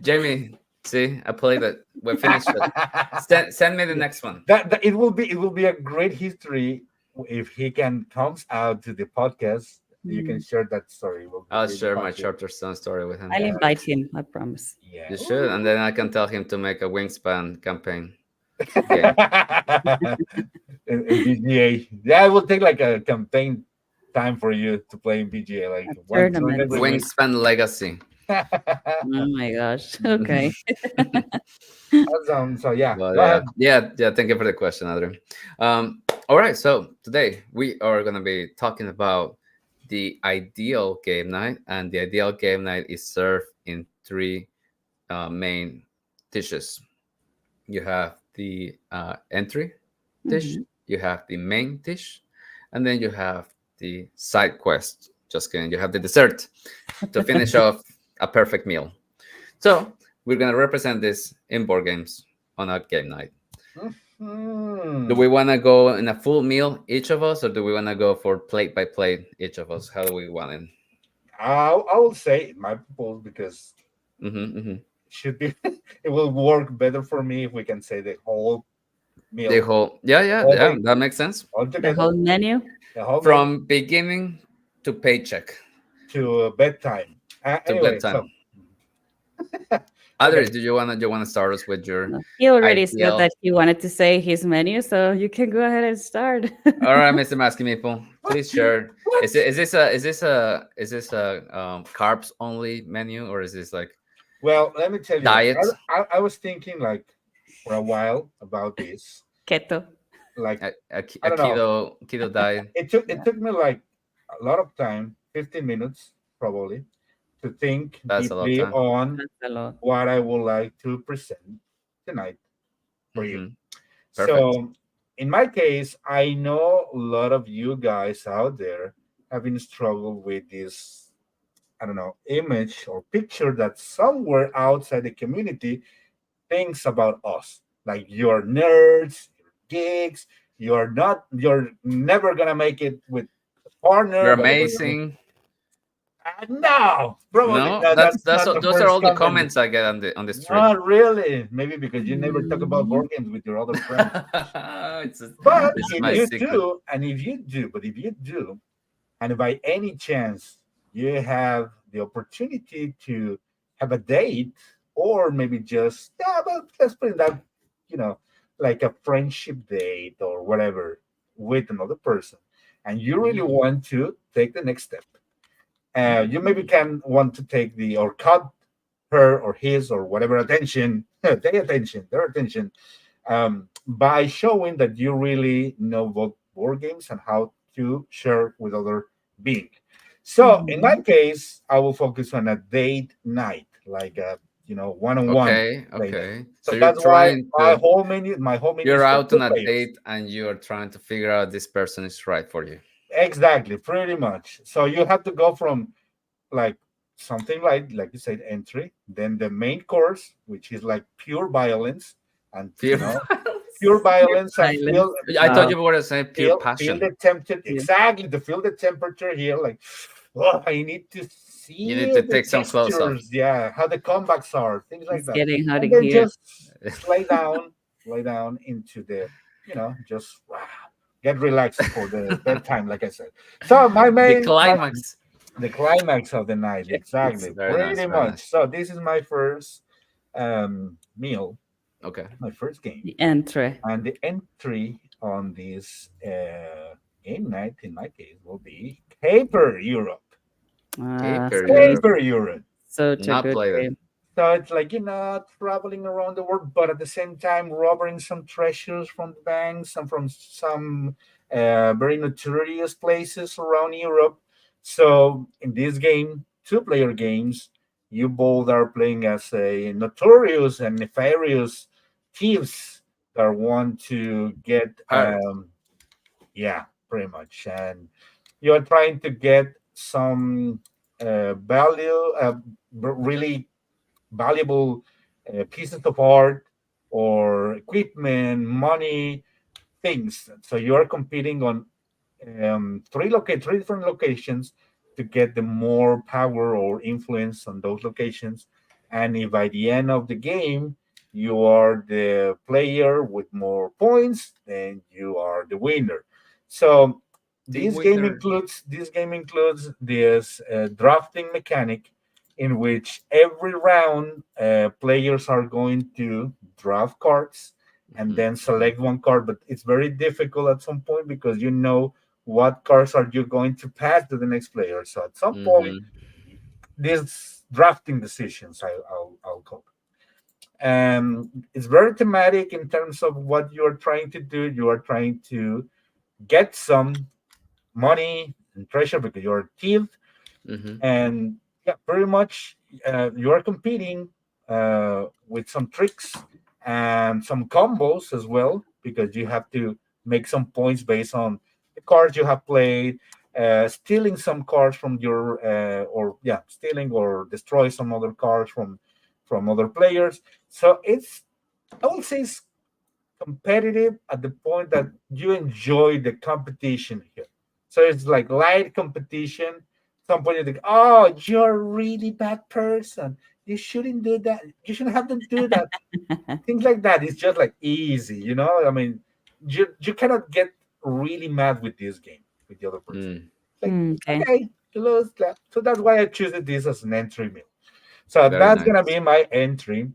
Jamie, see, I played it. We finished it. Send me the next one. That it will be a great history if he can comes out to the podcast. You can Mm. share that story. It will be I'll really share my fun to. Charterstone story with him. I'll Yeah, invite him, I promise. yeah. You should, and Ooh. then I can tell him to make a Wingspan campaign game. In BGA, yeah, it will take like a campaign time for you to play in BGA, like A one turn tournament. every week. Wingspan Legacy. Oh my gosh. Okay. Awesome. So yeah, Well, go yeah, ahead. yeah. Thank you for the question, Adrian. All right, so today we are gonna be talking about the ideal game night, and the ideal game night is served in three main dishes. You have the entry dish, Mhm. you have the main dish, and then you have the side quest. Just kidding, you have the dessert to finish off a perfect meal. So we're gonna represent this in board games on a game night. Do Mhm. we want to go in a full meal each of us, or do we want to go for plate by plate each of us? How do we want it? I will say my proposal because Mm-hmm. it should be it will work better for me if we can say the whole The meal, whole, yeah, all yeah, day, that makes sense. all The together, whole menu? the whole menu From beginning to paycheck to bedtime. to Anyway, so bedtime. okay. Adri, do you want to start us with your No. He already said ideal? that he wanted to say his menu, so you can go ahead and start. All right, Mr. Masky Meeple, What? please share. What? Is this a carbs only menu, or is this like Well, let me tell you, diet, I was thinking like for a while about this. Keto. Like I a don't know. keto diet? It Yeah, took me like a lot of time, 15 minutes probably, to think That's a lot of deeply time. on that's a lot. what I would like to present tonight for you. Hmm. Perfect. So, in my case, I know a lot of you guys out there have been struggled with this, I don't know, image or picture that somewhere outside the community thinks about us. Like you're nerds, you're geeks, you're never gonna make it with a You're partner, but amazing. No, probably No, no. That's that's not the those are first all the comment. comments I get on the street. Not really. Maybe because you never talk about Mm, board games with your other friends. it's But it's if my you secret. do, and if you do, but if you do, and by any chance you have the opportunity to have a date, or maybe just yeah, but let's put it that you know, like a friendship date or whatever with another person, and you really Mm. want to take the next step. You maybe mm, can want to take the or cut her or his or whatever attention, their attention, by showing that you really know about board games and how to share with other being. So in my mhm, case, I will focus on a date night, like a one-on-one Okay, play night. okay. So So you're that's why trying to my whole menu you're is for out two on a players. date and you are trying to figure out this person is right for you. Exactly, pretty much. So you have to go from like something like you said entry, then the main course, which is like pure violence, and Pure pure Pure violence and silence. I thought Wow. you were going to say pure feel passion. the tempted Yeah. exactly to feel the temperature here, like oh, I need to You need see to the take some clothes off. textures, yeah, how the comebacks are, things like It's that, getting hot and in then here. just lay down into the just get relaxed for the bedtime, like I said. So The my climax. the climax of the night, It's exactly, very nice, pretty very much. nice. So this is my first meal, Okay. my first game, The entry. and the entry on this game night in my case will be Caper Europe. Caper See, Europe. Caper Europe. such a Not good played it. game. So it's like traveling around the world, but at the same time robbing some treasures from the banks and from some very notorious places around Europe. So in this game, two-player games, you both are playing as a notorious and nefarious thieves that want to get Pirate. yeah, pretty much, and you're trying to get some value, really valuable pieces of art or equipment, money, things. So you are competing on three different locations to get the more power or influence on those locations. And if by the end of the game you are the player with more points, then you are the winner. So The winner. this game includes this drafting mechanic in which every round players are going to draft cards and Mhm, then mhm, select one card, but it's very difficult at some point because you know what cards are you going to pass to the next player. So at some point, mhm. these drafting decisions, I'll call it. It's very thematic in terms of what you're trying to do. You are trying to get some money and treasure because you're a thief, Mhm. and yeah, pretty much you are competing with some tricks and some combos as well because you have to make some points based on the cards you have played, stealing some cards from your or yeah, stealing or destroy some other cards from other players. So it's I would say it's competitive at the point that you enjoy the competition here. So it's like light competition. Some point you think, oh, you're a really bad person. You shouldn't do that. You shouldn't have to do that. Things like that. It's just like easy. I mean, you cannot get really mad with this game with the other person. Mm, Like, Okay. okay, you lose that. So that's why I choose this as an entry meal. So very that's gonna nice. be my entry.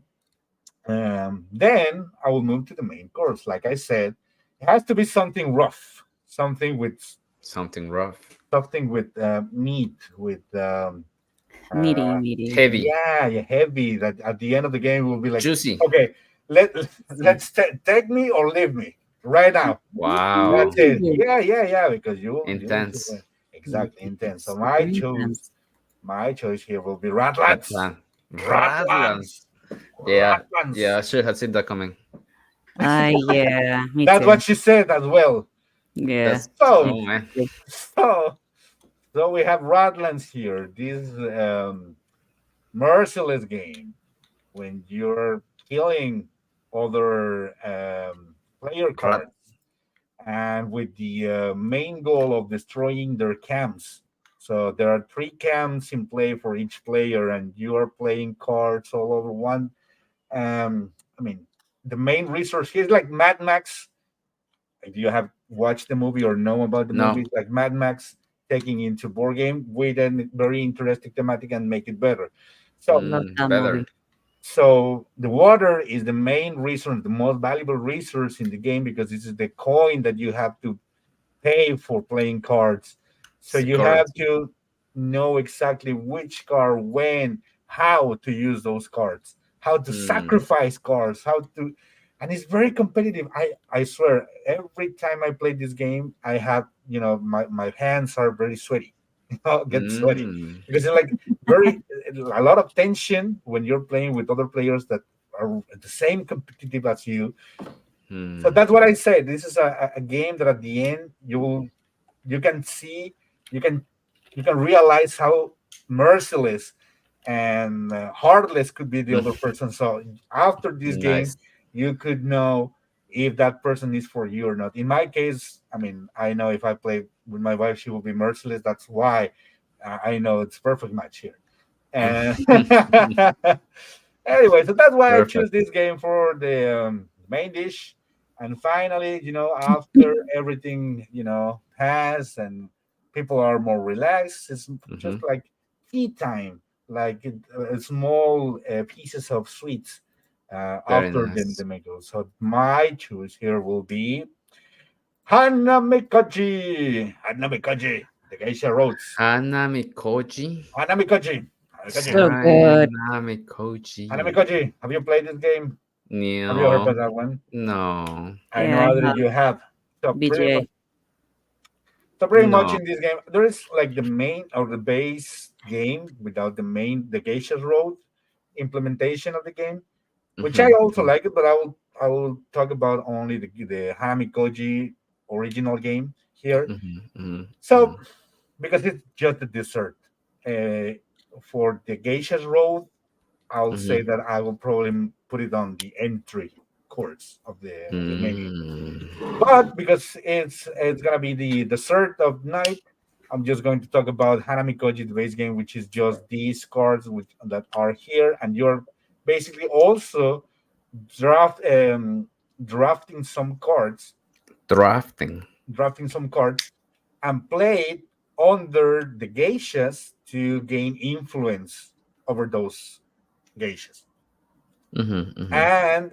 Then I will move to the main course. Like I said, it has to be something rough, Something rough. meat, with uh, Meaty, meaty. Heavy. yeah, yeah, heavy. That at the end of the game will be like, Juicy. okay, let take me or leave me right now. That's Wow. it. Ooh, Yeah, yeah, yeah. Because you need to Intense. win. Exactly, intense. So super intense. my choice here will be That Ratlands. plan. Ratlands. Radlands. Yeah. Yeah, Ratlands. I should have seen that coming. Yeah, me That's too. what she said as well. Yeah. That's So, oh man. so, so we have Radlands here. This merciless game when you're killing other player Rad cards and with the main goal of destroying their camps. So there are three camps in play for each player, and you are playing cards all over one. I mean, the main resource here is like Mad Max. If you have watched the movie or know about the movie, No. it's like Mad Max taking into board game with a very interesting thematic and make it better. So Love that Better. movie. so the water is the main resource, the most valuable resource in the game because this is the coin that you have to pay for playing cards. So It's you have currency. to know exactly which card, when, how to use those cards, how to Mm. sacrifice cards, how to, and it's very competitive. I swear, every time I play this game, I have my hands are very sweaty, get sweaty Mm. because it's like very a lot of tension when you're playing with other players that are the same competitive as you. So Mm. that's what I say. This is a game that at the end you can see, you can you can realize how merciless and heartless could be the other person. So after this game, Nice. you could know if that person is for you or not. In my case, I mean, I know if I play with my wife, she will be merciless. That's why I know it's perfect match here. And anyway, so that's why I choose Perfect. this game for the main dish. And finally, after everything, passed and people are more relaxed, it's just Hmm. like tea time, like small pieces of sweets Very after the nice. meal. So my choice here will be Hanamikaji. Hanamikaji, the geisha roads. Hanami Koji. Hanamikaji. Hanamikaji. So good. Hanami Koji. Hanamikaji. Have you played this game? Have you heard No. about that one? No. I know, Yeah, I Adri, have you have. So pretty much, BJ. so pretty much No. in this game, there is like the main or the base game without the Geisha's Road implementation of the game, which I Hmm. also like it, but I will talk about only the Hanami Koji original game here. Hmm. Hmm. So Hmm. because it's just a dessert. Uh, for the Geisha's Road, I'll say Hmm. that I will probably put it on the entry course of the menu. Mm. But because it's gonna be the dessert of night, I'm just going to talk about Hanami Koji, the base game, which is just these cards that are here, and you're basically also draft drafting some cards, Drafting. drafting some cards, and play it under the geishas to gain influence over those geishas. Hmm. Hmm. And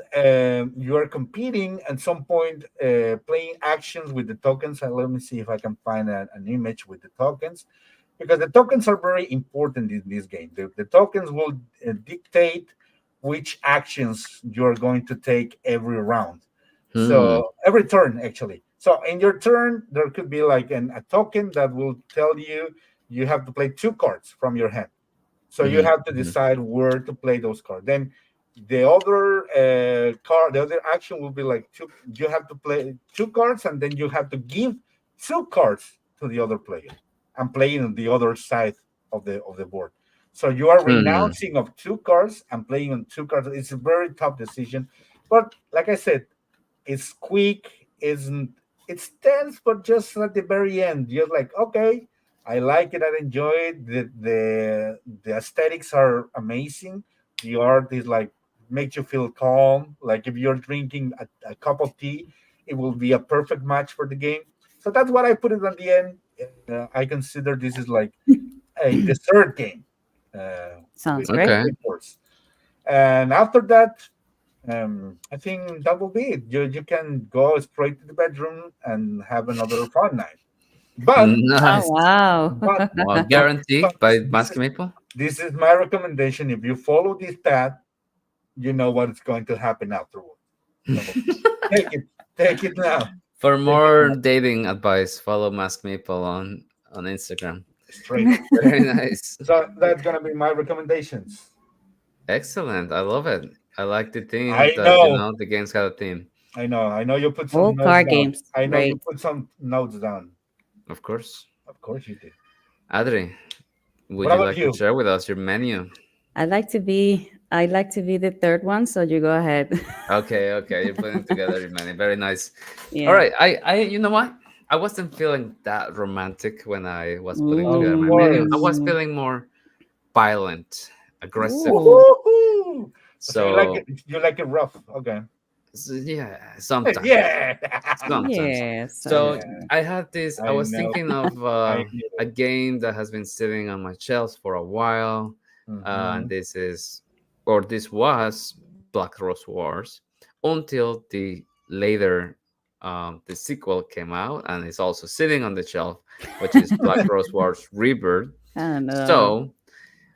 you are competing at some point, playing actions with the tokens. And let me see if I can find an image with the tokens, because the tokens are very important in this game. The tokens will dictate which actions you're going to take every round, Hmm. so every turn actually. So in your turn there could be like a token that will tell you you have to play two cards from your hand, so you Hmm. have to Hmm. decide where to play those cards. Then the other action will be like two. You have to play two cards, and then you have to give two cards to the other player and play on the other side of the board. So you are Hmm. renouncing of two cards and playing on two cards. It's a very tough decision, but like I said, it's quick, isn't it's tense, but just at the very end, you're like, okay, I like it, I enjoy it. The aesthetics are amazing. The art is like makes you feel calm. Like if you're drinking a cup of tea, it will be a perfect match for the game. So that's what I put it at the end. I consider this is like a dessert game Sounds with great. Okay. three course. And after that, I think that will be it. You can go straight to the bedroom and have another fun night. But Oh Nice. wow. but Well, but guaranteed but by this Mask is Maple. this is my recommendation. If you follow this path, you know what is going to happen afterward. So take it, take it now, For take it more now, dating advice, follow Mask Maple on Instagram. straight up. Very nice. So that's gonna be my recommendations. Excellent. I love it. I like the theme I that know, the games have a theme. I know. You put some All notes card down. games. I know you Great. put some notes down. Of course. Of course you did. Adri, What would you about like to you? share with us your menu? I'd like to be the third one, so you go ahead. Okay, okay, you're putting together your menu. Very nice. All Yeah. right, you know what? I wasn't feeling that romantic when I was putting Of together my menu. I course. was Ooh. feeling more violent, aggressive. Ooh. Woohoo! So So, you like it rough. Okay. yeah, sometimes, Yeah. sometimes. Yes, I So Yeah. see. I had this. I I was know. thinking of I knew a it. game that has been sitting on my shelves for a while, and Mm-hmm. this was Black Rose Wars, until the sequel came out, and it's also sitting on the shelf, which is Black Rose Wars Rebirth. I don't know. So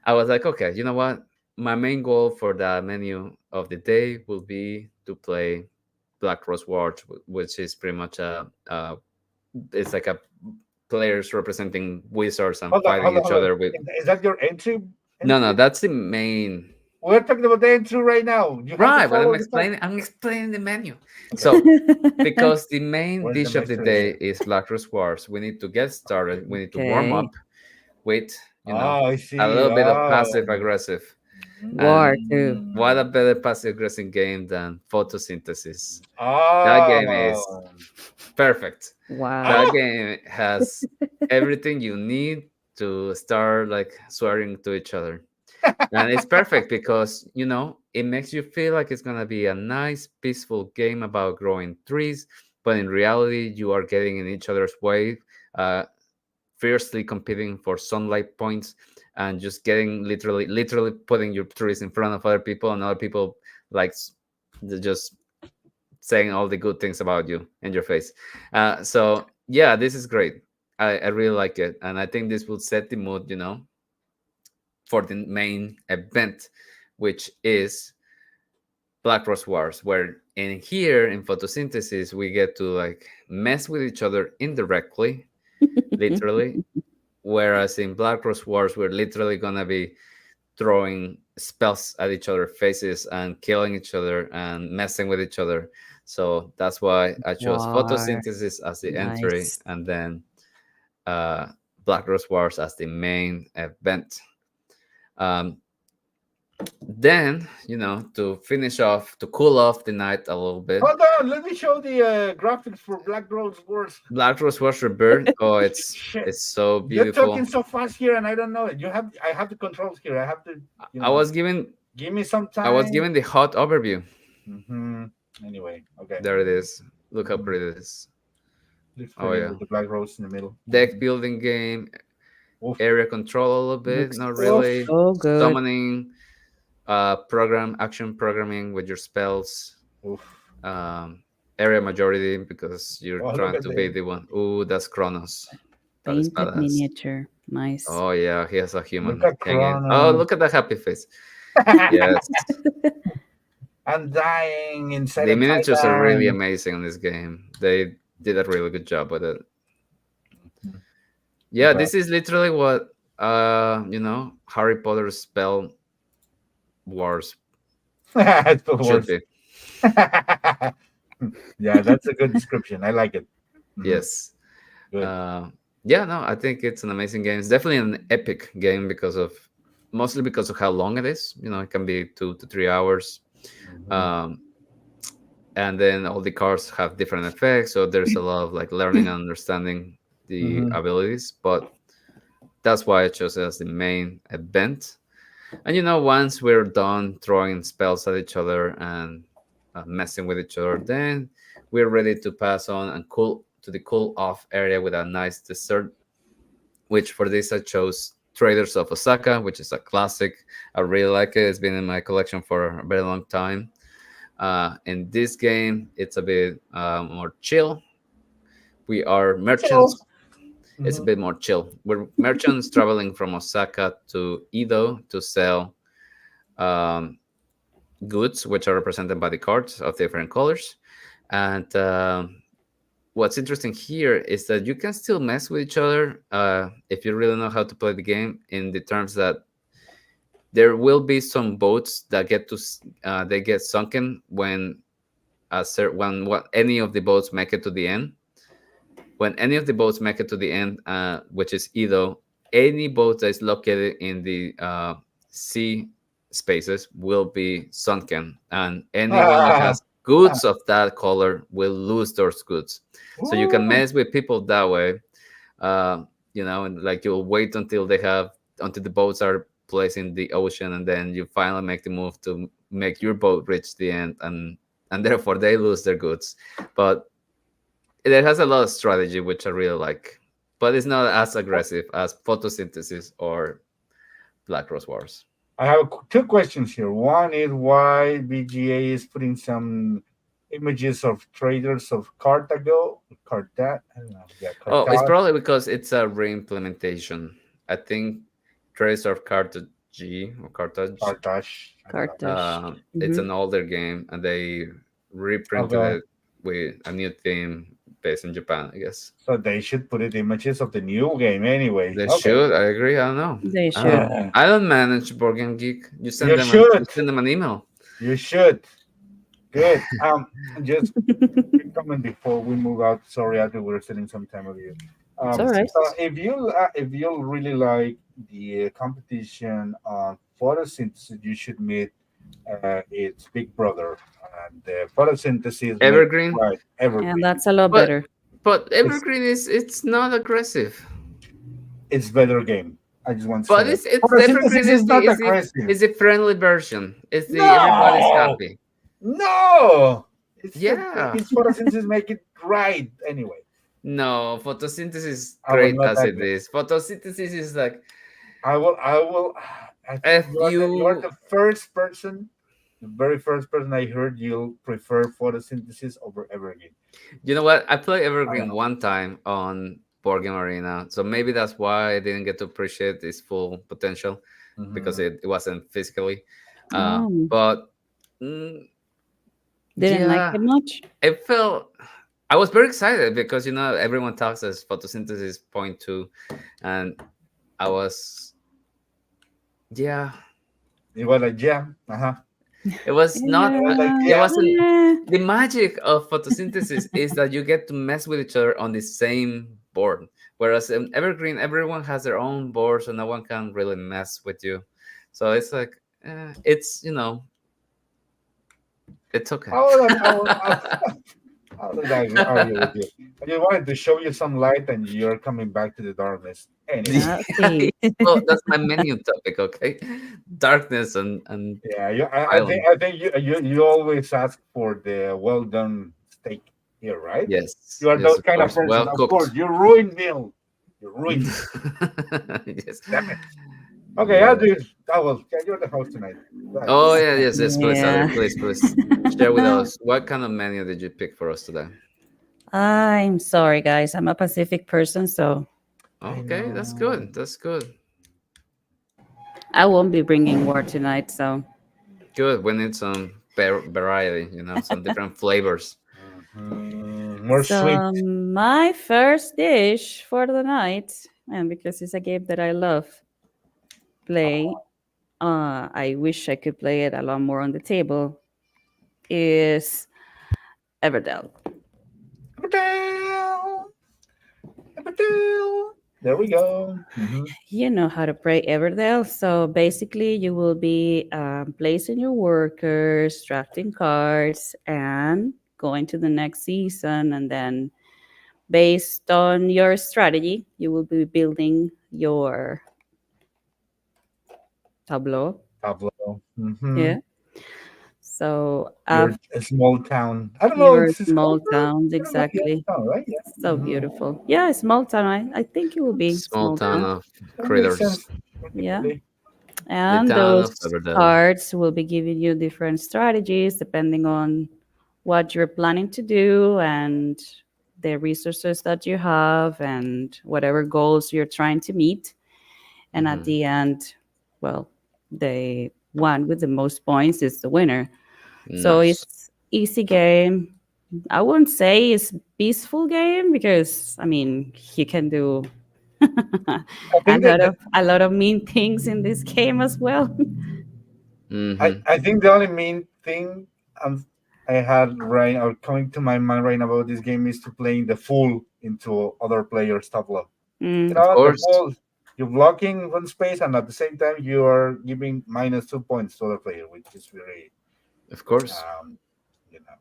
I was like, okay, you know what? My main goal for the menu of the day will be to play Black Rose Wars, which is pretty much it's like a players representing wizards and Hold on, fighting hold on, each hold on. other with. Is that your entry? No, no, Entry? that's the main. We're talking about the entry right now. You have to Right, but follow the stuff. I'm explaining the menu. Okay. So, because the main Where's the dish of the maestro day here? is Black Rose Wars, we need to get started. We need to warm Okay. up with, you know, Oh, I a see. little bit of Oh. passive aggressive. War And too. what Mm. a better passive aggressive game than photosynthesis? That game is Oh. perfect. Wow. That Ah! game has everything you need to start like swearing to each other. And it's perfect because, it makes you feel like it's going to be a nice, peaceful game about growing trees, but in reality, you are getting in each other's way, uh, fiercely competing for sunlight points, and just getting literally putting your trees in front of other people, and other people like just saying all the good things about you in your face. So yeah, this is great. I really like it, and I think this will set the mood, for the main event, which is Black Rose Wars, where in here in photosynthesis we get to like mess with each other indirectly, literally, whereas in Black Rose Wars we're literally gonna be throwing spells at each other's faces and killing each other and messing with each other. So that's why I chose War. photosynthesis as the entry, Nice. and then uh, Black Rose Wars as the main event. Um, then, to finish off, to cool off the night a little bit, Hold on. Let me show the graphics for Black Rose Wars. Black Rose Wars Rebirth. Oh, Shit. it's so You're talking beautiful. so fast here, and I don't know it. I have the controls here. I have to, you I know, was given give me some I was time. given the hot overview. Hmm. Anyway, okay. There it is. Look how Hmm. pretty it is. Looks Oh pretty yeah. with the Black Rose in the middle. Deck building game, Oof. area control a little bit, Looks not Oof. really. so good. Summoning, action programming with your spells, Oof. um, area majority because you're Oh, look trying at to be the the one. Ooh, that's Kronos. That is Painted badass. miniature. Nice. Oh yeah, he has a look human at hanging. Oh, Chronos. look at that happy face. Yes, I'm dying inside the a miniatures are really Thailand. amazing on this game. They did a really good job with it. Mhm. Yeah, Okay. this is literally what Harry Potter spell wars It's the should worst. be. Yeah, that's a good description. I like it. Mhm. Yes. Good. Uh, yeah, no, I think it's an amazing game. It's definitely an epic game mostly because of how long it is. It can be 2 to 3 hours. Mhm. Um, and then all the cards have different effects, so there's a lot of like learning and understanding the Mhm. abilities. But that's why I chose it as the main event. And once we're done throwing spells at each other and messing with each other, then we're ready to pass on and cool to the cool off area with a nice dessert. Which for this I chose Traders of Osaka, which is a classic. I really like it. It's been in my collection for a very long time. In this game, it's a bit more chill. We are Chill. merchants. It's a Mhm. bit more chill. We're merchants traveling from Osaka to Edo to sell um, goods, which are represented by the cards of different colors. And what's interesting here is that you can still mess with each other if you really know how to play the game. In the terms that there will be some boats that they get sunken when any of the boats make it to the end. When any of the boats make it to the end, which is Edo, any boat that is located in the sea spaces will be sunken, and anyone that Ah, has Ah, goods of that color will lose those goods. So you can ooh, mess with people that way. uh, and like you'll wait until the boats are placed in the ocean, and then you finally make the move to make your boat reach the end, and therefore they lose their goods. But it has a lot of strategy, which I really like, but it's not as aggressive as photosynthesis or Black Rose Wars. I have two questions here. One is why BGA is putting some images of traders of Cartago, Carta, I don't know, yeah, Oh, it's Cartage, probably because it's a re-implementation. I think Trace of Carthage or Carthage. Cartage, I don't know. Carthage. It's Hmm. an older game, and they reprinted Okay, it with a new theme based in Japan, I guess. so they should put it images of the new game anyway. They Okay, should. I agree. I don't know. They I don't. should. yeah, I don't manage Board Game Geek. you You should, send them an email. you should. Good. Just quick comment before we move out. Sorry, I think we're spending some time with you. It's all Yes, right. So yes. if you really like the competition on photosynthesis, you should meet its big brother. And the photosynthesis make Evergreen, right And evergreen. that's a lot but better. It's Evergreen it's not aggressive. it's better game. I just want to say But that it's Evergreen photosynthesis is not aggressive. is the friendly version. It's the everybody's No, happy. no. Yeah. It's photosynthesis make it right anyway. No, photosynthesis is I will great not as it agree. is. Photosynthesis is like I will. I think if you are you the first person, the very first person I heard you'll prefer photosynthesis over evergreen. you know what? I played I don't Evergreen know. one time on Board Game Arena, so maybe that's why I didn't get to appreciate its full potential because Hmm. it wasn't physically. Oh, But mm, didn't like yeah, it much. it felt. I was very excited because everyone talks as photosynthesis point two, and I was yeah. It was like jam. Uh-huh. It was It not. was like Yeah. It jam. wasn't. Eh. The magic of photosynthesis is that you get to mess with each other on the same board. Whereas in Evergreen, everyone has their own board, so no one can really mess with you. So it's like, it's okay. I would argue with you. I just wanted to show you some light, and you're coming back to the darkness. Anyway, Yeah, Okay. well, that's my menu topic. Okay, darkness and yeah, island. I think you always ask for the well done steak here, right? Yes, You are yes, those of kind of course. person. Well Of course, cooked. you ruined meal. You ruined it. Yes. Damn it. Okay, Yeah. I'll do. I will. Yeah, you're the host tonight. Go ahead. Oh yeah, yes, yes. Please, Ali, Yeah. please, please share with us what kind of menu did you pick for us today? I'm sorry, guys. I'm a Pacific person, so I Okay, that's know. good. That's good. I won't be bringing more tonight. So, Good. We need some variety. Some different flavors. More sweet. my first dish for the night, and because it's a game that I love play, I wish I could play it a lot more on the table, is Everdell. There we go. Hmm. You know how to play Everdell. So basically, you will be placing your workers, drafting cards, and going to the next season. And then, based on your strategy, you will be building your tableau. Pablo. Hmm. Yeah. So, Your a small town. I don't know. your It's called. small towns, I don't know. Yeah, exactly. town, right? It's Yeah. so Hmm. beautiful. Yeah, small town. I think it will be Small small town town. of That makes critters. sense. Yeah. Practically. The And town of those Everdell. cards will be giving you different strategies depending on what you're planning to do and the resources that you have and whatever goals you're trying to meet. And at Hmm. the end, well, the one with the most points is the winner. So Nice. it's easy game. I wouldn't say it's peaceful game because I mean you can do I think that a lot of mean things in this game as well. Hmm. I think the only main thing um, I had right or coming to my mind right now about this game is to playing the fool into other players' tableau. You Mm, Of know, the course. fool, you're blocking one space and at the same time you are giving -2 points to other player, which is very, Of course. um, you know.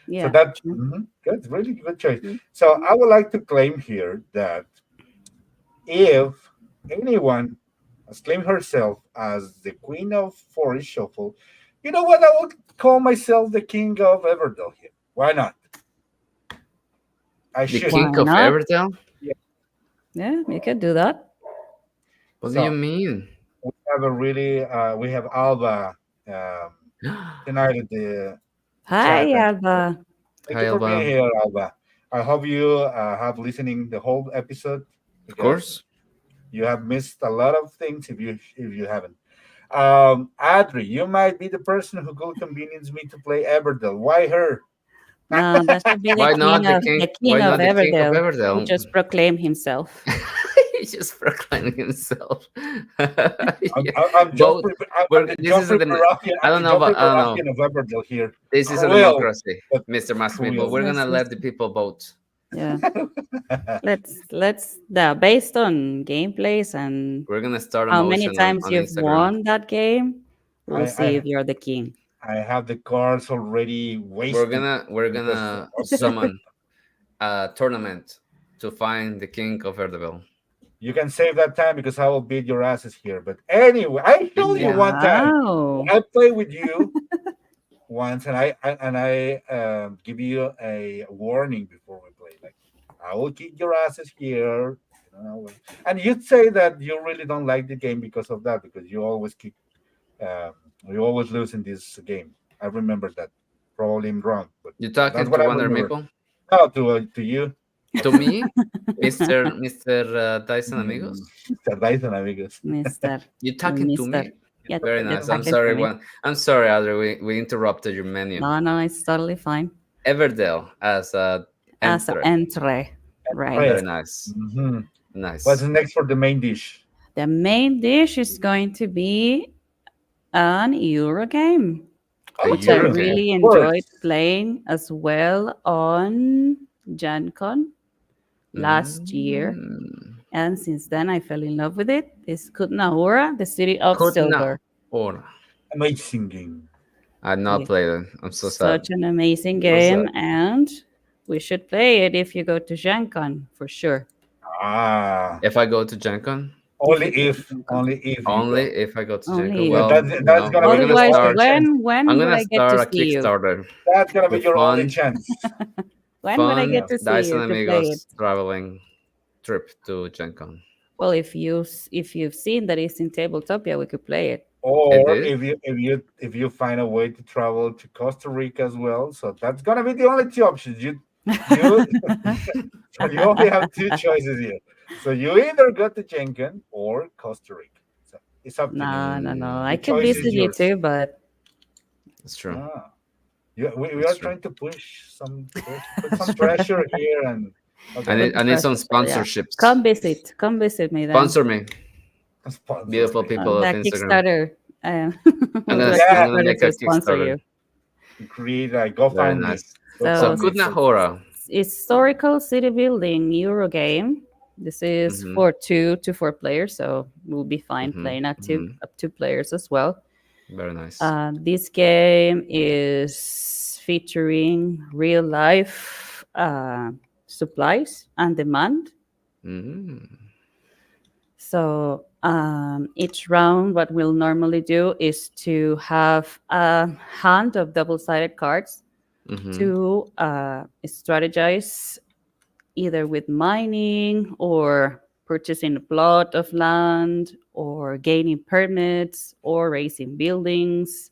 So Yeah. that True. good, really good choice. Mhm. So I would like to claim here that if anyone has claimed herself as the queen of Forest Shuffle, you know what? I will call myself the king of Everdell here. Why not? I The should. king Why of not? Everdell? Yeah. Yeah, you can do that. What do you So mean? we have a really we have Alba um, tonight at the chat. Hi, And Alba. thank Hi, you for being Alba. here, Alba. I hope you have listening the whole episode Of because course. you have missed a lot of things if you haven't. Adri, you might be the person who could convenience me to play Everdell. Why her? No, that should be Why not the king? the Why king of not the king of Everdell. He Everdell? just proclaimed himself. He just proclaimed himself. I'm, Yeah. I'm, I'm Both. Joffrey. I'm We're, the this is Joffrey a dem- Baratheon. I I'm don't the know, but Joffrey I don't know. Baratheon of Everdell here. This is I a will, democracy, but Mr. who Masvidal. will? We're Yes, gonna yes. let the people vote. Yeah. Let's based on gameplays and We're gonna start a how many motion times on you've Instagram. won that game, I, we'll see if I you're the king. I have the cards already wasted We're because gonna summon a tournament to find the king of Erdeville. you can save that time because I will beat your asses here. But anyway, I Beat told you me. one time Wow. I play with you once, and I give you a warning before we play. Like I will kick your asses here. You know, and you'd say that you really don't like the game because of that, because you always kick, um, you always lose in this game. I remember that. Probably I'm wrong, but You that's talking what to I Wonder remember. Maple? No, to you. To me, Mister Dyson Mm, amigos? Dyson, amigos. Mister. You El talking to Mister. me? Yeah, Very you're nice. I'm talking to sorry. me. I'm sorry, Adri. We interrupted your menu. No, no, it's totally fine. Everdell as a As an entre. entree, Right. Very right? nice. hmm What's Nice. next for the main dish? The main dish is going to be an Euro game, A which I Okay, Euro of really enjoyed course. playing as well on GenCon last year. Mm. And since then, I fell in love with it. It's Kutnahora, the city of Kutna silver. Ora. Amazing game. I've not It's played it. I'm so sad. such an amazing So game, sad. and we should play it if you go to GenCon for sure. Ah, If I go to Gen Con, If only you go to GenCon. only if you only go. if I go to Gen Con. Only if. But Well, that's gonna we're be gonna your Otherwise, only start. chance. I'm when would gonna I get to start a see you? Kickstarter That's gonna be to your only fund chance. When would I get Yeah. to see Dyson you to play it? Amigos traveling trip to Gen Con. Well, if you've seen that it's in Tabletopia, we could play it. It Or is. if you find a way to travel to Costa Rica as well, so that's gonna be the only two options. You so you only have two choices here. So you either go to Jenkin or Costa Rica. So it's up to you. No, no, no. I The could choice visit is you yours. too, but It's true. Ah. We It's are true. trying to put some pressure here, and I okay, put need the I need some pressure. So yeah, sponsorships. come visit me then. Sponsor me, sponsor beautiful me. people of That Instagram. Kickstarter. I'm We'll do gonna a I'm Yeah, gonna Kickstarter make to a sponsor Kickstarter. you. create a Very GoFundMe. nice. So So GoFundMe Kutna for Hora. historical city building Euro game. This is Mm-hmm. for 2 to 4 players, so we'll be fine Mm-hmm. playing Mm-hmm. up 2 players as well. Very nice. This game is featuring real life supplies and demand. Mm-hmm. So each round, what we'll normally do is to have a hand of double-sided cards Mm-hmm. to strategize either with mining or purchasing a plot of land or gaining permits or raising buildings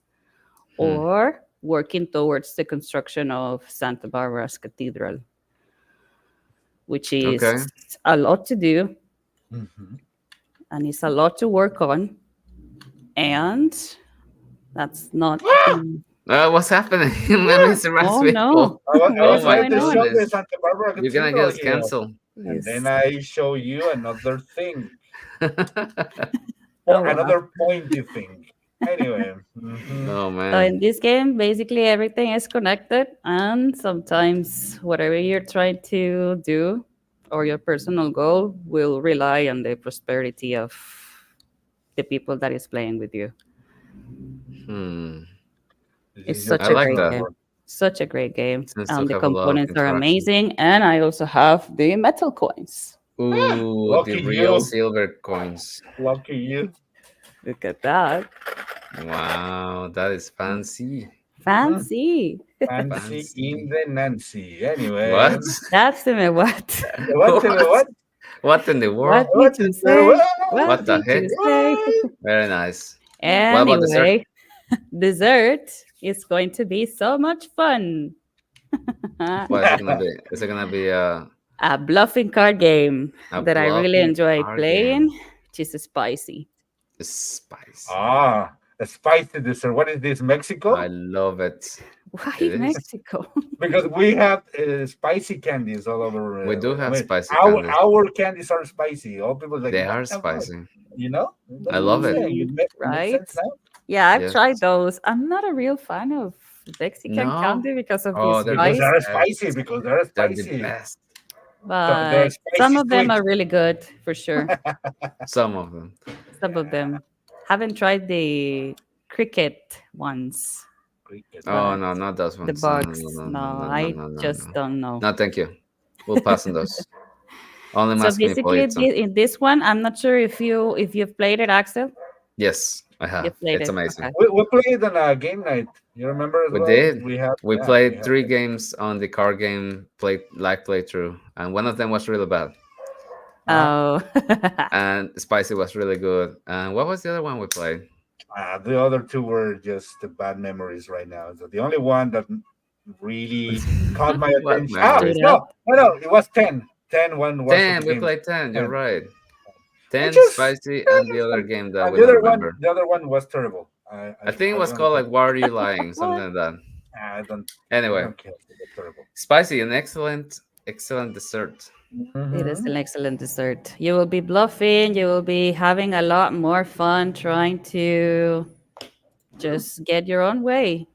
Hmm. or working towards the construction of Santa Barbara's cathedral, which is Okay. a lot to do Mhm. and it's a lot to work on. And that's not the. What's happening? Mr. Oh People. no, I Oh what's was my trying going to show on? the goodness. Santa Barbara You're gonna Cathedral get us here, canceled. and then Yes. I show you another thing or Oh wow. another pointy thing. Anyway, Oh So man. in this game, basically everything is connected, and sometimes whatever you're trying to do or your personal goal will rely on the prosperity of the people that is playing with you. Hmm. this It's is your such I a like personal great that. game. work. Such a great game. Seems to The have a lot of components are interaction. amazing, and I also have the metal coins. Ooh, the Lucky real you. silver coins. Lucky you. Look at that. Wow, that is fancy. Mhm. Fancy. Fancy in Fancy. the Nancy. Anyway. What? That's me what? What? What? What? What in the world? What need What? to What? say? What What the need heck? to say? What? Very nice. What about dessert? Anyway, dessert is going to be so much fun. What is it gonna be? Is it gonna be A bluffing card game a that I really bluffing enjoy card playing, game? which is spicy. Spicy. Ah, a spicy dessert. What is this, I Mexico? love it. It Why is. Mexico? Because we have spicy candies all We over. do I have mean, spicy our candies. our candies are spicy. All people like, They what are the fuck? spicy. You know, that's I what I'm love it. saying. It makes Right? sense now. Yeah, I've tried Yes. those. I'm not a real fan of Mexican No. candy because of the Oh, they're the Because spice, they're spicy. best. Because they're They're the spicy. best. So they're but some spicy of them sweet. are really good for sure. Some of them. Some of them. Haven't tried the cricket ones, Cricket. Oh but no, not those the ones. No, no, no, bugs, no, no, no, no, no, I no, no, just no. don't know. No, thank you. We'll pass on those. Only So mask people basically, eat some. in this one, I'm not sure if you've played it, Axel. Yes, I have. You've played It's it. amazing. Okay. We played on a game night. You remember as We well? did. We have, We yeah, we played have. three games on the card game play live playthrough, and one of them was really bad, Oh, and Spicy was really good. And what was the other one we played? The other two were just the bad memories right now. So the only one that really caught my What attention. Ah, stood memories? up. no, it was 10. 10 one was for the 10. We games. played 10. You're 10. right. I 10 just, Spicy, and the other and, game that and we the don't other one, remember. the other one was terrible. I think it I was don't called care. like "Why Are You Lying?" Something like that. I don't, I Anyway, don't care. It was terrible. Spicy, an excellent, excellent dessert. It is Mm-hmm. an excellent dessert. You will be bluffing. You will be having a lot more fun trying to just get your own way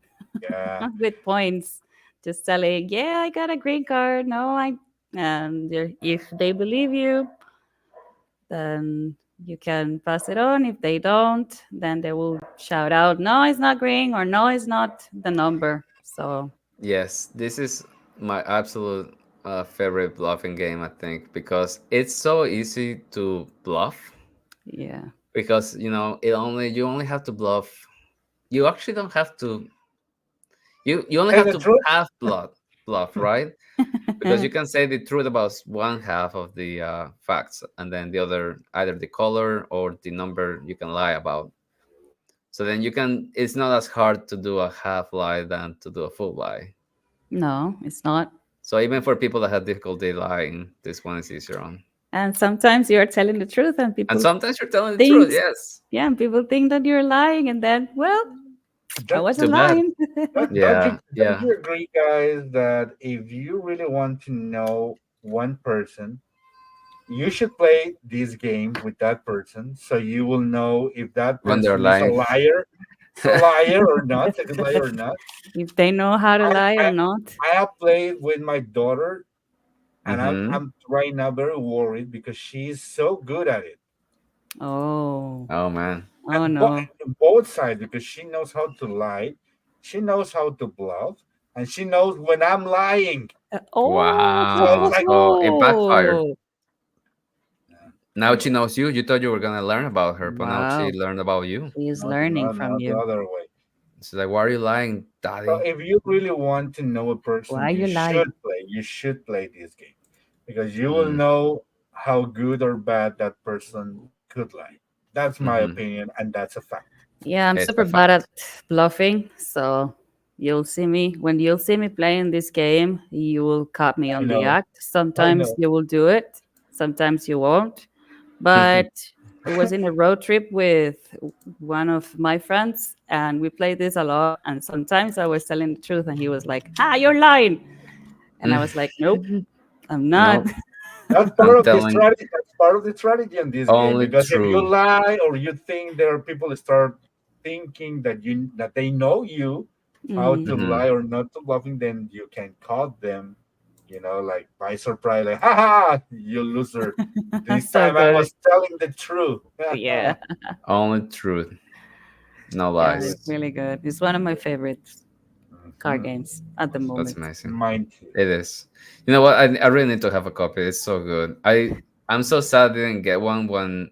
Yeah. with points. Just telling, yeah, I got a green card. No, I. And if they believe you, then you can pass it on. If they don't, then they will shout out, no, it's not green, or no, it's not the number. So, Yes, this is my absolute favorite bluffing game, I think, because it's so easy to bluff. yeah. Because you only have to bluff. You actually don't have to. You only Say have the to truth. half bluff, right? Because you can say the truth about one half of the facts, and then the other, either the color or the number, you can lie about. So then you can. It's not as hard to do a half lie than to do a full lie. No, it's not. So even for people that have difficulty lying, this one is easier on. And sometimes you're telling the truth, and And people sometimes you're telling the truth. think, Yes. yeah, and people think that you're lying, and then, well, I Don't, Too wasn't bad. lying. Yeah. don't Yeah. you agree, guys, that if you really want to know one person, you should play this game with that person so you will know if that When they're person is a lying. liar, is a liar or not, a good liar or not. If they know how to I, lie or I, not. I have played with my daughter, and Mm-hmm. I'm right now very worried because she's so good at it. Oh, Oh man. oh But no. both sides, because she knows how to lie, she knows how to bluff, and she knows when I'm lying. So it's Wow. like, So it backfired. Oh, yeah, Now she anyway, knows you. You thought you were gonna learn about her, but now she wow. learned about you. She's not, learning not, from not the you. other way. She's like, "Why are you lying, So daddy?" if you really want to know a Why person, are you you should lying? play. You should play this game because you will Mm. know how good or bad that person could lie. That's my Mm-hmm. opinion, and that's a fact. Yeah, I'm It's super a bad at fact. bluffing, so you'll see me playing this game, you will caught me I on the know. act. I Sometimes know. you will do it, sometimes you won't. But it was in a road trip with one of my friends, and we played this a lot. And sometimes I was telling the truth, and he was like, "Ah, you're lying," and I was like, "Nope, I'm not." Nope. That's I'm part of the telling strategy. That's part of the strategy in this game. only Because if you true. lie or you think there are people that start thinking that they know you how Mhm. to Mm-hmm. lie or not to bluffing, then you can caught them, like by surprise, like, haha, you loser. This So time I good. was telling the truth. Yeah, Only truth. No yeah, Do lies. it. it's really good. It's one of my favorites. card games at the That's moment. amazing. Mine too. It is. You know what? I really need to have a copy. It's so good. I'm so sad I didn't get one when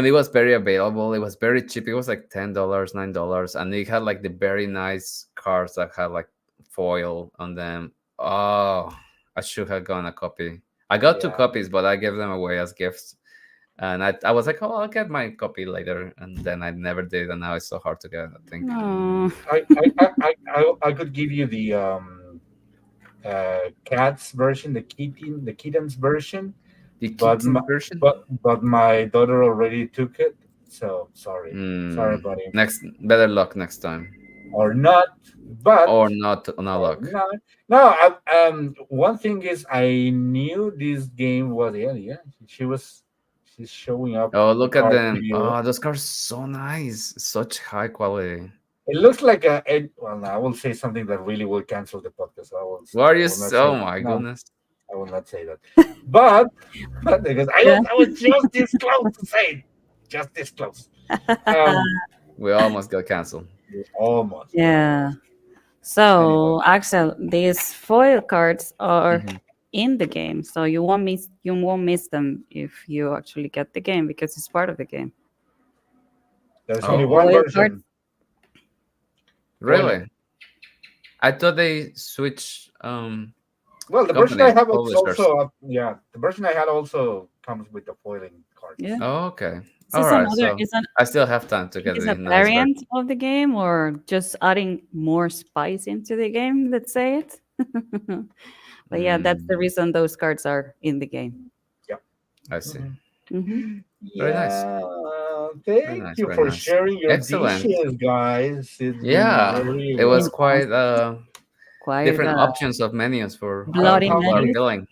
it was very available. It was very cheap. It was like $10, $9, and it had like the very nice cards that had like foil on them. Oh, I should have gotten a copy. I got two Yeah. copies, but I gave them away as gifts. And I was like, oh, I'll get my copy later, and then I never did, and now it's so hard to get. I think Oh, I could give you the cat's version, the kitten's version, the but kitten version. but my daughter already took it, so sorry, sorry, Hmm. buddy, Next, better luck next time, or not, but or not, no or luck. not. No, one thing is I knew this game was yeah. She was she's showing up Oh, the look at card them. review. Oh, those cars so nice. Such high quality. It looks like well, no, I will say something that really will cancel the podcast. Why are I you will not say so? Oh that. my No, goodness. I will not say that. But because yeah. I was just this close to say it, just this close. Um, We almost got canceled. almost, Yeah. almost. Anyway, So, Axel, these foil cards are Hmm. in the game, so you won't miss them if you actually get the game because it's part of the game. there's only Oh, one Foil cards. version. Foil. really? I thought they switched Well, the version I companies, have it's publishers. also yeah. The version I had also comes with the foiling Yeah. cards. Oh, okay. Is All this right. another? So I still have time to Is get this the a nice variant version. of the game, or just adding more spice into the game? Let's say it. But yeah, that's the Mm, reason those cards are in the game. Yep. I see. Mhm. Hmm. Very nice. Yeah. Very Thank nice. you Very for nice. sharing your Excellent. dishes, guys. It's been Yeah, very it was It well. was quite quite different options of menus for I'm how bloody people are hungry. menus, feeling.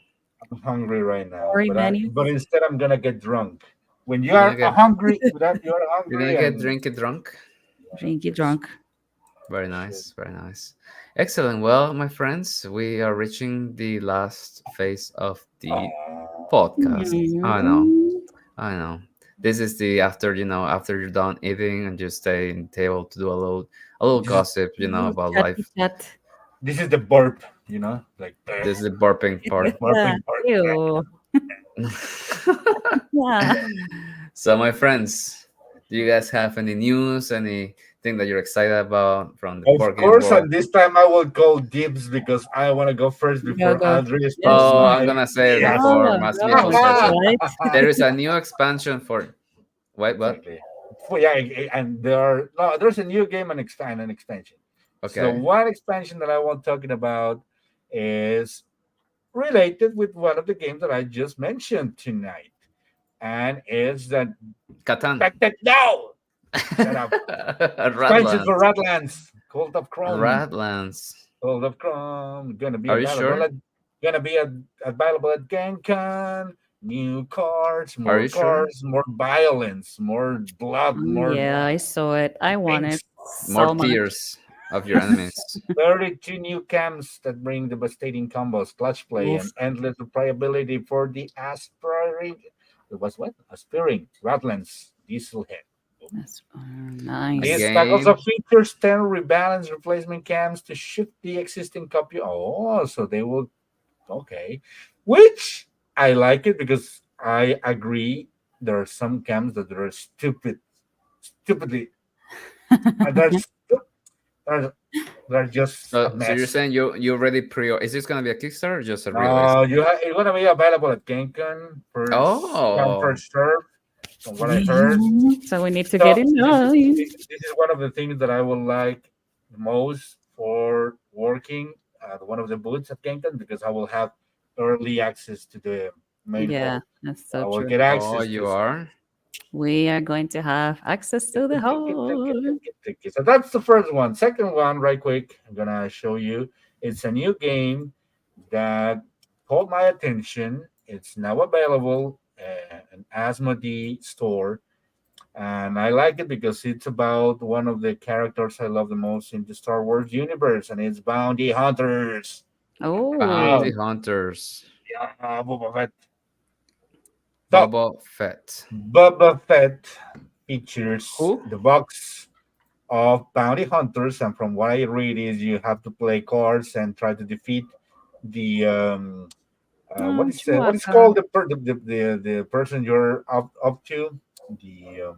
I'm hungry right now, gory but menus. instead I'm gonna get drunk. When you You're gonna are get hungry, without you're you're gonna hungry, get and drinky drunk. yeah, Drinky just drunk. Very should. nice. Very nice. Excellent. Well, my friends, we are reaching the last phase of the podcast. I know. Mhm. I know. This is the after, after you're done eating and you stay in the table to do a little This is gossip, about Chat life. chat. this is the burp, like This is the burping part. burping part. Ew. Yeah. So, my friends, do you guys have any news, anything that you're excited about from the Of board game course, world? and this time I will call dibs because I want to go first Go before go. Andres Yes. told Oh, I'm my gonna say it yes. before Oh, Masmito go. says All it. right. There is a new expansion for. Wait, what? Exactly. Yeah, and there's a new game and expand an expansion. So Okay. one expansion that I want talking about is related with one of the games that I just mentioned tonight, and it's that Catan. back that no, shut up. Expansion for Radlands. Radlands, Cold of Chrome, Radlands. Cold of Chrome, Are you sure? gonna be available at GameCon. New Are you sure? cards, more violence, more blood, more Yeah, I saw it. I want it things. More so much. tears of your enemies. 32 new camps that bring devastating combos, clutch play, Oof. and endless replayability for the aspiring. It was what? Aspiring Radlands Diesel Head. That's A This nice. pack also game. features 10 rebalance replacement cams to shift the existing copy. Oh, so they will. Okay. Which I like it because I agree there are some cams that are stupidly, and they're, they're just a So you're mess. saying you already pre? Is this gonna be a Kickstarter or just a release? No, it's gonna be available at GameCon first come Oh, first serve. From what I heard, Mhm. So we need to get so in line. this is one of the things that I would like the most for working at one of the booths at GameCon because I will have early access to the main Yeah, hall. that's I so will true. get oh, access you to some. are. We are going to have access to the hall. So that's the first one. Second one, right quick, I'm gonna show you. It's a new game that caught my attention. It's now available in Asmodee store, and I like it because it's about one of the characters I love the most in the Star Wars universe, and it's Bounty Hunters. Oh, Bounty Wow, Hunters. yeah, Boba Fett. So Boba Fett. Boba Fett features Who? the box. of bounty hunters, and from what I read is you have to play cards and try to defeat the what is Chewbacca. called the person you're up to, the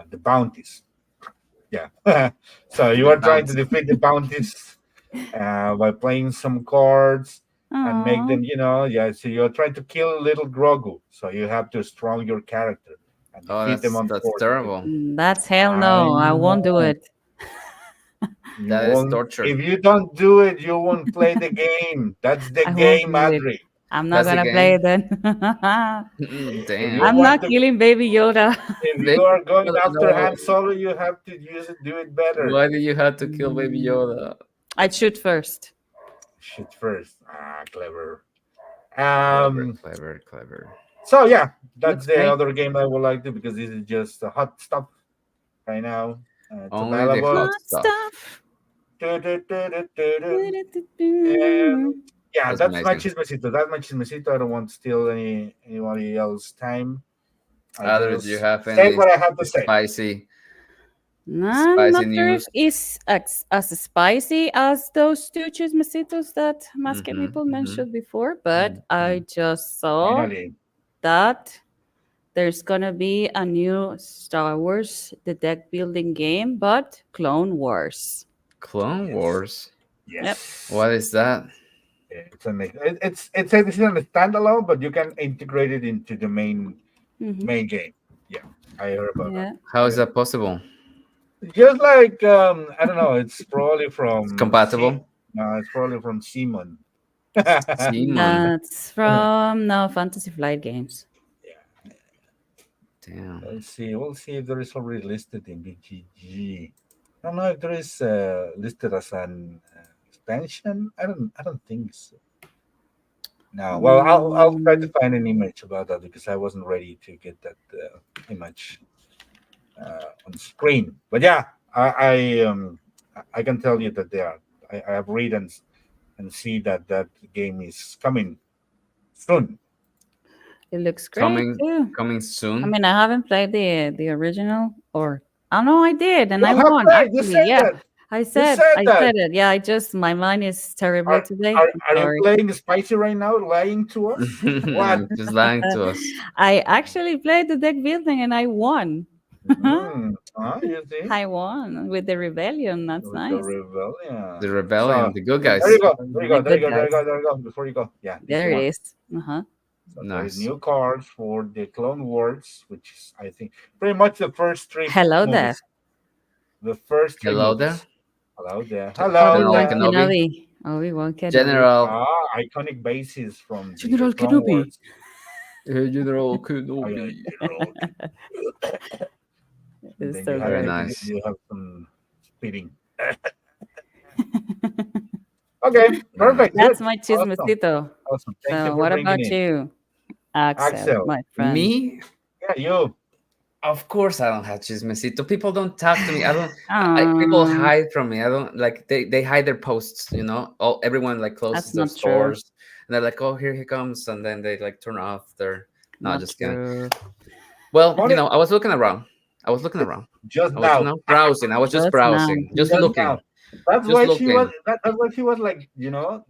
the bounties. Yeah. So you The are trying to bounty. defeat the bounties by playing some cards and make Oh, them, yeah. So you're trying to kill little Grogu. So you have to strong your character and Oh, defeat them, that's unfortunately. terrible. that's hell I no. I won't do know. it. You That is won't. torture. If you don't do it, you won't play the game. That's the I won't game, do it. Adri. I'm not That's the gonna play game. it then. If you I'm Damn. want not to, killing Baby Yoda. if Baby you are going Yoda, after no. Han Solo, you have to do it better. Why do you have to kill Baby Mm, Yoda? I'd shoot first. Shoot first. Ah, clever. Clever, Um. clever, clever. So yeah, that's Looks the great. other game I would like to, because this is just a hot stuff right now. It's Only the hot available. Hot stuff. stuff. And Do-do-do-do. yeah, That's that's my amazing. chismecito. That's my chismecito. I don't want to steal anybody else time. I Other, do you just have say any what I have to say. spicy, I'm spicy not sure if news? it's as spicy as those two chismecitos that Masked Mm-hmm. People Mm-hmm. mentioned before, but Mm-hmm. I just saw Finally, that there's gonna be a new Star Wars the deck building game, but Clone Wars. Clone yes, Wars. Yep. yes. What is that? It's a standalone, but you can integrate it into the Hmm. main game. Yeah, I heard about that. Yeah. How is Yeah. that possible? Just like I don't know, it's probably It's from compatible. no, it's probably from Simon. Simon. That's from no Fantasy Flight Games. Yeah, Damn. let's see. We'll see if there is already listed in BGG. I don't know if there is listed as an expansion. I don't think so. No. Well, I'll try to Mm, find an image about that, because I wasn't ready to get that image on screen. But yeah, I can tell you that they are. I have read and see that that game is coming soon. it looks great Coming, too. coming I soon. mean, I haven't played the original, or I know I did, and You I have won played. You actually. said Yeah, that. I You said said I that. said it. Yeah, I just my mind is terrible Are today. are, I'm are you sorry. playing spicy right now, lying to us? What? Just lying to us. I actually played the deck building and I won. You see, I won with the rebellion. That's with the nice. The rebellion. So rebellion, the good there you guys. go. There you The go. There you good go. There you guys. go. There you go. Before you go, yeah, this There it one. is. Uh-huh. So there is Nice. new cards for the Clone Wars, which is, I think, pretty much the first three Hello there. movies. The first three Hello there, movies. Hello there. Hello General Obi-Wan there. Kenobi. Kenobi. Obi-Wan Kenobi. General, Iconic bases from the General Clone Kenobi. Wars. General Oh yeah, Kenobi. General. And It's then so Very great. nice. you have some speeding. Okay, Very nice. perfect, That's good, my awesome, chismecito. awesome. Thank you So for what bringing about in you, Axel, Axel. my friend? Me, Yeah, you. of course, I don't have chismecito. People don't talk to me. I don't. People Oh, hide from me. I don't like. They hide their posts. You know. All everyone like closes that's their not true. stores, and they're like, "Oh, here he comes," and then they like turn off their. No, Not just kidding. true. Well, Funny, I was looking around. I was looking around. just I was, now, browsing. I was just Just now. browsing, just just looking, now. That's just why she was. looking. That's why she was like,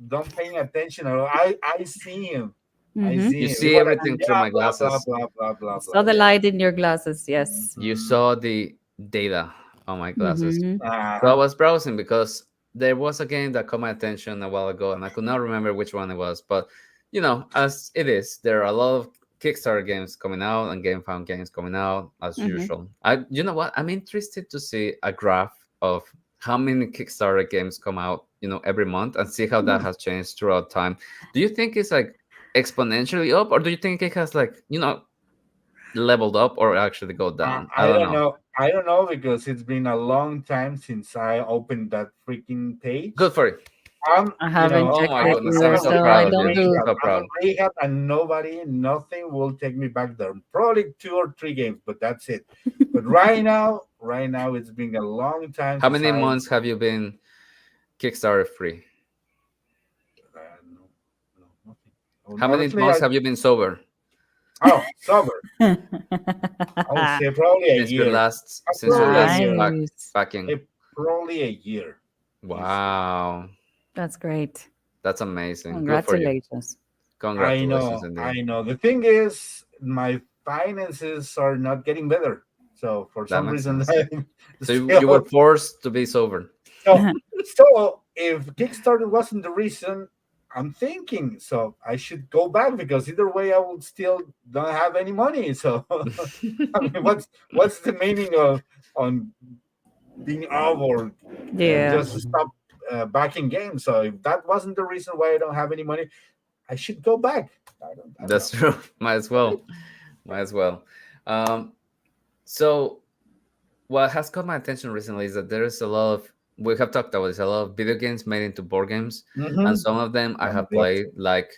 don't paying attention. Or I see him. I Mm-hmm. see You him. He see was like, everything through yeah, my blah blah glasses. blah blah I blah saw blah. the Yeah. light in your glasses. Yes. You Mhm. saw the data on my glasses. Mm-hmm. So I Uh-huh. was browsing because there was a game that caught my attention a while ago, and I could not remember which one it was. But as it is, there are a lot of Kickstarter games coming out and GameFound games coming out as Mm-hmm. usual. You know what? I'm interested to see a graph of how many Kickstarter games come out, every month, and see how that Hmm. has changed throughout time. Do you think it's like exponentially up, or do you think it has like leveled up or actually go down? I I don't don't know. know. I don't know, because it's been a long time since I opened that freaking Good page. for you. I haven't Oh checked my it goodness, I'm I'm either, on so the so I'm I proud of on don't you. do. rehab. So I'm on proud. rehab, and nothing will take me back there. Probably two or three games, but that's it. But right now, it's been a long time How since many I. months have you been Kickstarter free? No, no, nothing. How many Honestly, months have you been sober? Oh, summer. I would say probably a Since your year. last since your Probably a last year. Nice. packing. Probably a year easily. Wow, That's great. that's amazing. Good for you. Congratulations. Congratulations indeed. I know. The thing is, my finances are not getting better. So for That some makes reason, sense. I'm So you were still forced to be sober. so. So if Kickstarter wasn't the reason, I'm thinking so I should go back because either way I would still don't have any money. So I mean, what's the meaning of on being off or Yeah. just stop backing games? So if that wasn't the reason why I don't have any money, I should go back. I don't That's know. true. Might as well. Might as well. Um, so what has caught my attention recently is that there is a lot of we have talked about this a lot of video games made into board games, and Mm-hmm. some of them I have Yep. played. Like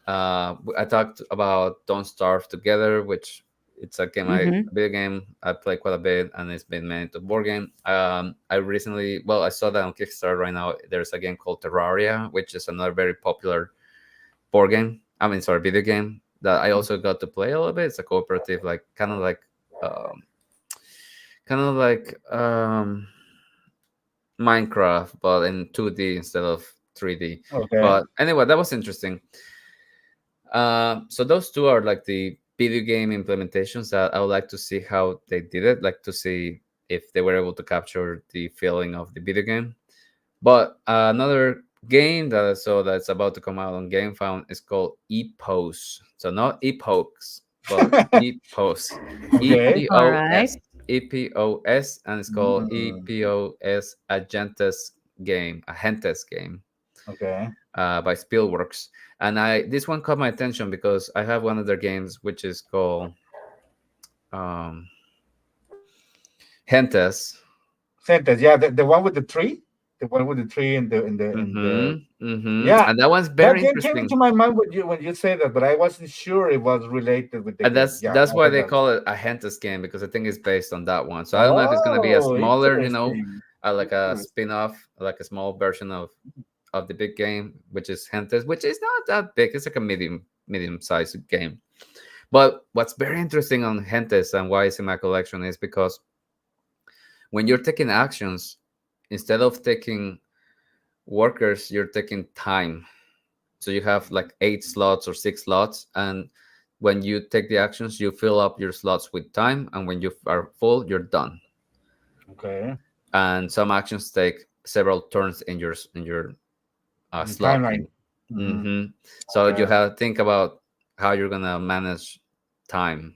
I talked about Don't Starve Together, which it's a game I Mm-hmm. a video game I play quite a bit, and it's been made into board game. I recently, well, I saw that on Kickstarter right now. There's a game called Terraria, which is another very popular board game. I mean, sorry, video game that I also got to play a little bit. It's a cooperative, like um, kind of like Minecraft, but in 2D instead of 3D. Okay. But anyway, that was interesting. So those two are like the video game implementations that I would like to see how they did it, like to see if they were able to capture the feeling of the video game. But another game that I saw that's about to come out on GameFound is called Epos. So not Epokes, but Epos. E Okay. P All O right. S. EPOS, and it's called Mm, EPOS Agentes game, a Gentes game okay. by Spielworks. And I this one caught my attention because I have one of their games which is called um, Gentes. Sentence. Yeah, the one with the tree, the one with the tree and the yeah. And that one's That very game came into interesting. my mind when you say that, but I wasn't sure it was related with the And game. Yeah, that's I why heard they that. call it a Gentes game because I think it's based on that one. So I don't know if it's gonna be a Oh, smaller, interesting. like a Interesting. spin-off, like a small version of the big game, which is Gentes, which is not that big. It's like a medium-sized game. But what's very interesting on Gentes and why it's in my collection is because when you're taking actions, instead of taking workers, you're taking time. So you have like 8 slots or 6 slots, and when you take the actions, you fill up your slots with time, and when you are full, you're done. Okay. And some actions take several turns in your slot Timeline. thing. Hmm. hmm So you Okay. have to think about how you're gonna manage time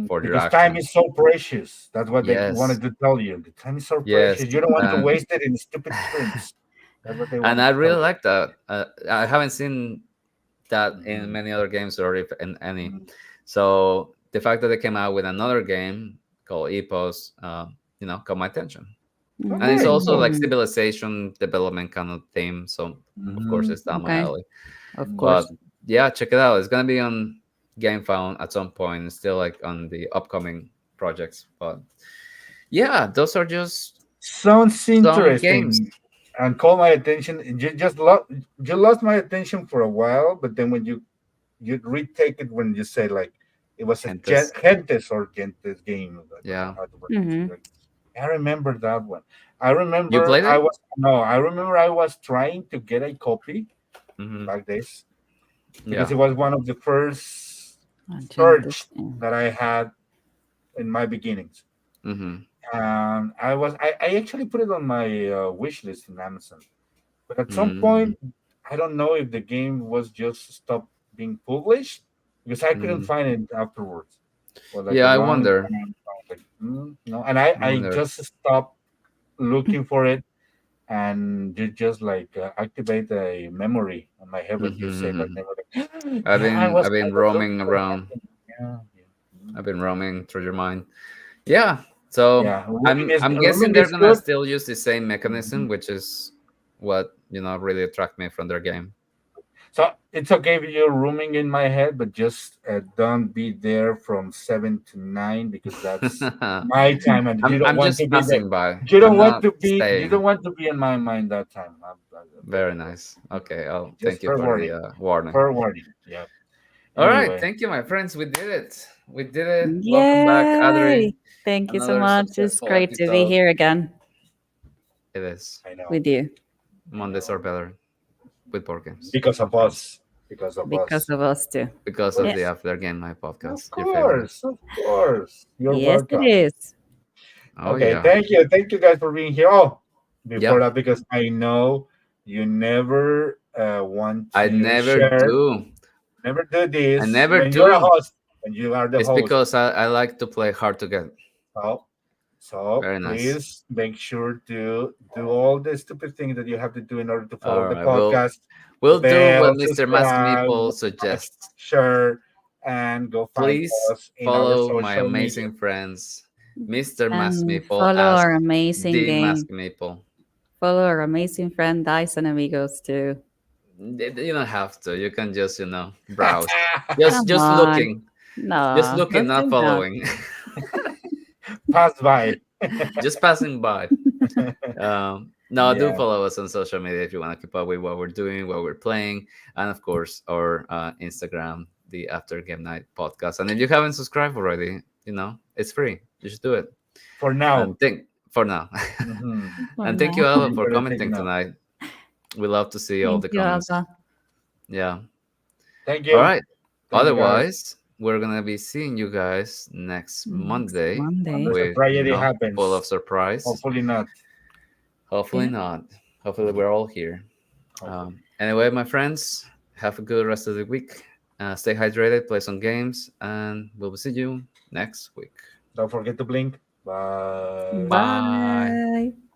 for your Because time actions. is so precious. That's what they Yes, wanted to tell you. The time is so yes, precious. You don't want to and waste it in stupid turns. That's what they and wanted I to tell really you. like that. I haven't seen that in Mhm. many other games or if in any. Mhm. So the fact that they came out with another game called Epos, caught my attention. And it's Okay, also cool. like Mm, civilization development kind of theme. So of course Hmm. it's down my okay. alley. Of But course. yeah, check it out. It's gonna be on GameFound at some point. It's still like on the upcoming projects. But yeah, those are just Sounds some games. interesting and caught my attention. You lost my attention for a while, but then when you retake it when you say like it was a Gentes. Gentes game. I don't know Yeah. how to pronounce it. Mm-hmm. Like, I remember that one. You played it? I remember I was trying to get a copy Mm-hmm. back days because Yeah. it was one of the first Agentes. urge that I had in my beginnings. Mm-hmm. I actually put it on my wish list in Amazon. But at some Mm-hmm. point, I don't know if the game was just stopped being published because I couldn't Mm-hmm. find it afterwards for like a Yeah, I long wonder. time. I was like, no, and I I I wonder. just stopped looking for it, and you just like activate a memory on my head when you say my Mm-hmm. name. Like, I've yeah, I been was I've been kind of looking roaming for around. something. Yeah, yeah. I've been roaming through your mind. Yeah. So Yeah, I'm guessing rooming they're is gonna good. still use the same Mhm. mechanism, which is what really attract me from their game. So it's okay if you're rooming in my head, but just don't be there from 7 to 9 because that's my time, and you don't I'm want to just be there. passing by. You don't I'm want not to be. You don't staying. want to be in my mind that time. Very nice. Okay. Okay, I'll thank just you fair for warning. the warning. Fair warning. Yeah. All right, Anyway, thank you, my friends. We did it. We did it. Welcome back, Adri. Yay! Thank you so Another much. It's successful great to be episode. here again It is. I know. with you I Mondays are know. better with board games, Because my of friends. us. Because of because us. of us too. Because of the Yes. After Game Night Of podcast, your favorite. course. Of course. You're Yes, it welcome. is. Oh Okay, yeah. thank you. Thank you guys for being here. Oh, before Yeah. that, because I know you never want I to never share, do. never do I this never when you're a do. host, when you are the It's host. because I like to play hard to get. So, so Very nice. please make sure to do all the stupid things that you have to do in order to follow All the right. We'll podcast, the we'll do what bell, Mr. Mask subscribe, Meeple like, suggests. share, and go find Please us in our follow my social media. amazing friends, Mr. Mask And Meeple follow as our amazing the Mask game. Meeple. Follow our amazing friend Dyson Amigos too. You don't have to. You can just browse. Just Come just on. looking, just No, looking, don't not say that. following, Pass by. just passing by. No, do Yeah. follow us on social media if you want to keep up with what we're doing, what we're playing, and of course our Instagram, the After Game Night podcast. And if you haven't subscribed already, it's free. You should do it. For now. And think for now. Mhm. For And thank now. you, Alba, You for better take commenting now. tonight. We love to see all Thank the you, comments. Alba. Yeah. Thank All you. right. Thank you, guys. Otherwise, we're gonna be seeing you guys next Next Monday Monday. Unless a with tragedy full of happens. surprise. Hopefully not. Hopefully Yeah. not. Hopefully we're all here. Hopefully. Anyway, my friends, have a good rest of the week. Stay hydrated, play some games, and we'll see you next week. Don't forget to blink. Bye. Bye. Bye.